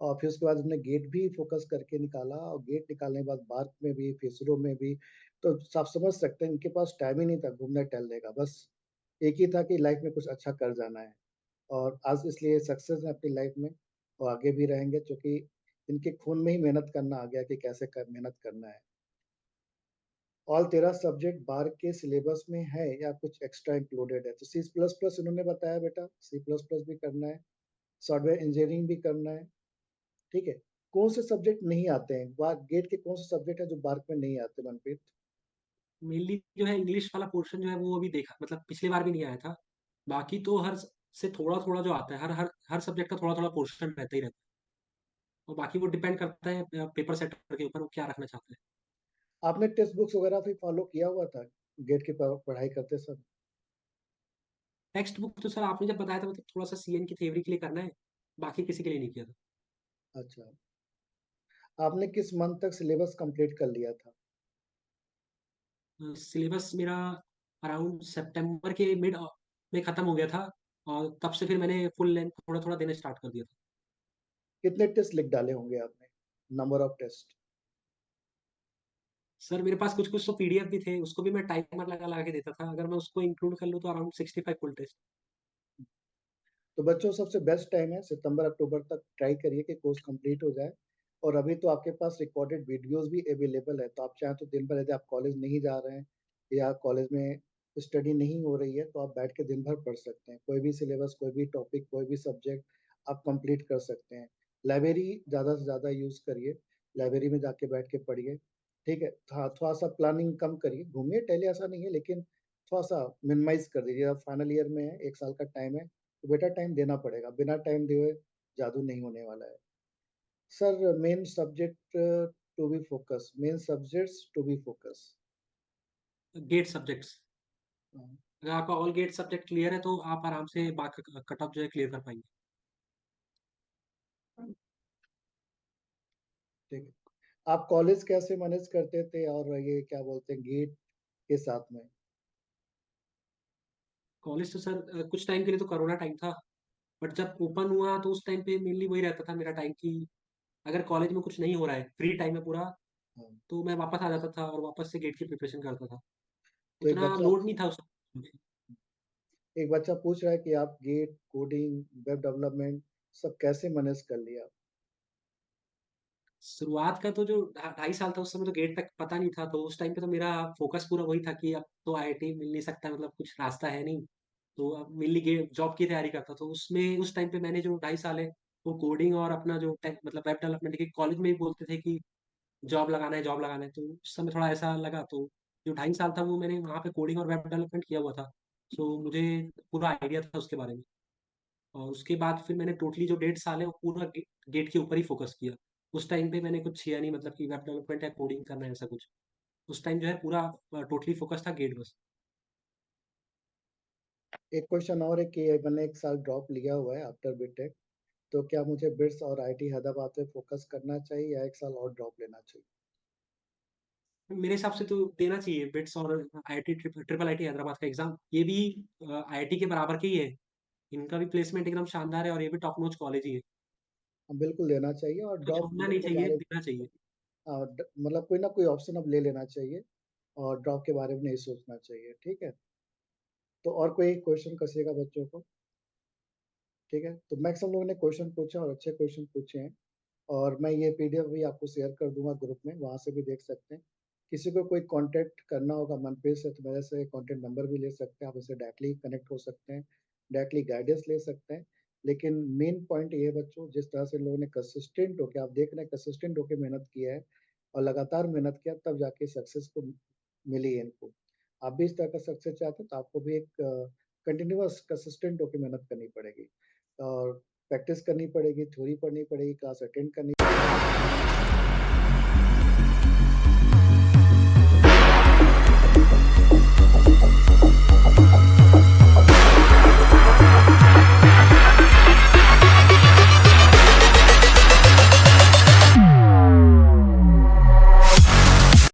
और फिर उसके बाद उन्होंने गेट भी फोकस करके निकाला, और गेट निकालने के बाद बार्क में भी, फेसरो में भी। तो आप समझ सकते हैं इनके पास टाइम ही नहीं था घूमने टहलने का, बस एक ही था कि लाइफ में कुछ अच्छा कर जाना है। और आज इसलिए सक्सेस है अपनी लाइफ में, और आगे भी रहेंगे, क्योंकि इनके खून में ही मेहनत करना आ गया कि कैसे मेहनत करना है। ऑल 13 सब्जेक्ट बार के सिलेबस में है या कुछ एक्स्ट्रा इंक्लूडेड है? तो सी प्लस प्लस उन्होंने बताया बेटा, सी प्लस प्लस भी करना है, सॉफ्टवेयर इंजीनियरिंग भी करना है। ठीक है। कौन से सब्जेक्ट नहीं आते हैं, गेट के कौन से सब्जेक्ट है जो बार्क में नहीं आते मनप्रीत? मेनली जो है इंग्लिश वाला पोर्शन जो है वो अभी देखा मतलब पिछली बार भी नहीं आया था। बाकी तो हर से थोड़ा-थोड़ा जो आता है, हर हर हर सब्जेक्ट का थोड़ा-थोड़ा पोर्शन रहता ही रहता है। और बाकी वो डिपेंड करता है पेपर सेटर के ऊपर वो क्या रखना चाहते हैं। आपने टेक्स्ट बुक्स वगैरह भी फॉलो किया हुआ था गेट की पढ़ाई करते समय? टेक्स्ट बुक तो सर आपने जब बताया था मतलब थोड़ा-सा सीएन की थ्योरी के लिए करना है, बाकी किसी के लिए नहीं किया था। अच्छा। आपने किस मंथ तक सिलेबस कंप्लीट कर लिया था? सिलेबस मेरा अराउंड सितंबर के मिड में खत्म हो गया था और तब से फिर मैंने फुल लेंथ थोड़ा-थोड़ा देना स्टार्ट कर दिया था। कितने टेस्ट लिख डाले होंगे आपने? Number of test? सर मेरे पास कुछ-कुछ तो पीडीएफ भी थे, उसको भी मैं टाइमर लगा-लगा के देता था। अगर मैं उसको इंक्लूड कर लूँ तो अराउंड 65 फुल टेस्ट। तो बच्चों सबसे बेस्ट टाइम है सितंबर अक्टूबर तक, ट्राई करिए कि कोर्स कंप्लीट हो जाए। और अभी तो आपके पास रिकॉर्डेड वीडियोस भी अवेलेबल है, तो आप चाहें तो दिन भर, यदि आप कॉलेज नहीं जा रहे हैं या कॉलेज में स्टडी नहीं हो रही है, तो आप बैठ के दिन भर पढ़ सकते हैं, कोई भी सिलेबस, कोई भी टॉपिक, कोई भी सब्जेक्ट आप कंप्लीट कर सकते हैं। लाइब्रेरी ज़्यादा से ज़्यादा यूज़ करिए, लाइब्रेरी में जाके बैठ के पढ़िए। ठीक है, हाँ, थोड़ा-सा प्लानिंग कम करिए, घूमिए टहलिए ऐसा नहीं है, लेकिन थोड़ा-सा मिनिमाइज़ कर दीजिए। अब फाइनल ईयर में है, 1 साल का टाइम है, तो बेटा टाइम देना पड़ेगा, बिना टाइम दिए हुए जादू नहीं होने वाला है। Sir main subject to be focus, main subjects to be focus. GATE subjects. हाँ, अगर आपका ऑल गेट सब्जेक्ट क्लियर है तो आप आराम से बाकी कट ऑफ जो है क्लियर कर पाएँगे। ठीक है। आप कॉलेज कैसे मैनेज करते थे और ये क्या बोलते हैं गेट के साथ में? कॉलेज तो सर कुछ टाइम के लिए तो कोरोना टाइम था, बट जब ओपन हुआ तो उस टाइम पे मेनली वही रहता था मेरा टाइम कि अगर कॉलेज में कुछ नहीं हो रहा है, फ्री टाइम है पूरा, हाँ, तो मैं वापस आ जाता था और वापस से गेट की प्रिपरेशन करता था। तो उतना लोड नहीं था उस समय। एक बच्चा पूछ रहा है कि आप गेट, कोडिंग, वेब डेवलपमेंट सब कैसे मैनेज कर लिया? शुरुआत का तो जो 2.5 साल था उस समय तो गेट तक पता नहीं था, तो उस टाइम पे तो मेरा फ़ोकस पूरा वही था कि अब तो आईआईटी मिल नहीं सकता, मतलब कुछ रास्ता है नहीं। तो अब मेनली गे जॉब की तैयारी करता, तो उसमें उस टाइम पे मैंने जो 2.5 साल है, वो कोडिंग और अपना जो टेक मतलब वेब डेवलपमेंट के कॉलेज में ही बोलते थे कि जॉब लगाना है, तो उस समय थोड़ा ऐसा लगा, तो जो 2.5 साल था वो मैंने वहाँ पे कोडिंग और वेब डेवलपमेंट किया हुआ था। सो मुझे पूरा आइडिया था उसके बारे में। और उसके बाद फिर मैंने टोटली जो 1.5 साल है वो पूरा गेट के ऊपर ही फोकस किया। उस टाइम पे मैंने कुछ किया नहीं, मतलब कि वेब डेवलपमेंट या कोडिंग करना है ऐसा कुछ। उस टाइम जो है पूरा टोटली फोकस था गेट बस। एक क्वेश्चन और है कि मैंने 1 साल ड्रॉप लिया हुआ है आफ्टर बीटेक, तो क्या मुझे बिट्स और आईआईटी हैदराबाद पे फोकस करना चाहिए या 1 साल और ड्रॉप लेना चाहिए? मेरे हिसाब से तो देना चाहिए बिट्स और आईआईटी ट्रिपल आईटी हैदराबाद का एग्जाम। ये भी आईआईटी के बराबर के ही है। इनका भी प्लेसमेंट एकदम शानदार है और ये भी टॉप नॉच कॉलेज ही है। हाँ, बिल्कुल देना चाहिए और तो ड्रॉप छोड़ना नहीं के चाहिए, बारे देना चाहिए। मतलब कोई ना कोई ऑप्शन अब ले लेना चाहिए और ड्रॉप के बारे में नहीं सोचना चाहिए, ठीक है? तो और कोई क्वेश्चन कसिएगा बच्चों को, ठीक है? तो मैक्सिमम लोगों ने क्वेश्चन पूछा और अच्छे क्वेश्चन पूछे हैं। और मैं ये पीडीएफ भी आपको शेयर कर दूंगा ग्रुप में, वहाँ से भी देख सकते हैं। किसी को कोई कांटेक्ट करना होगा मनप्रीत से तो मेरे से कांटेक्ट नंबर भी ले सकते हैं, आप उससे डायरेक्टली कनेक्ट हो सकते हैं, डायरेक्टली गाइडेंस ले सकते हैं। लेकिन मेन पॉइंट ये है बच्चों, जिस तरह से लोगों ने कंसिस्टेंट होकर, आप देख रहे हैं कंसिस्टेंट होकर मेहनत किया है और लगातार मेहनत किया, तब जाके सक्सेस को मिली है इनको। आप भी इस तरह का सक्सेस चाहते हैं तो आपको भी एक कंटिन्यूअस कंसिस्टेंट होकर मेहनत करनी पड़ेगी और प्रैक्टिस करनी पड़ेगी, थ्योरी पढ़नी पड़ेगी, क्लास अटेंड करनी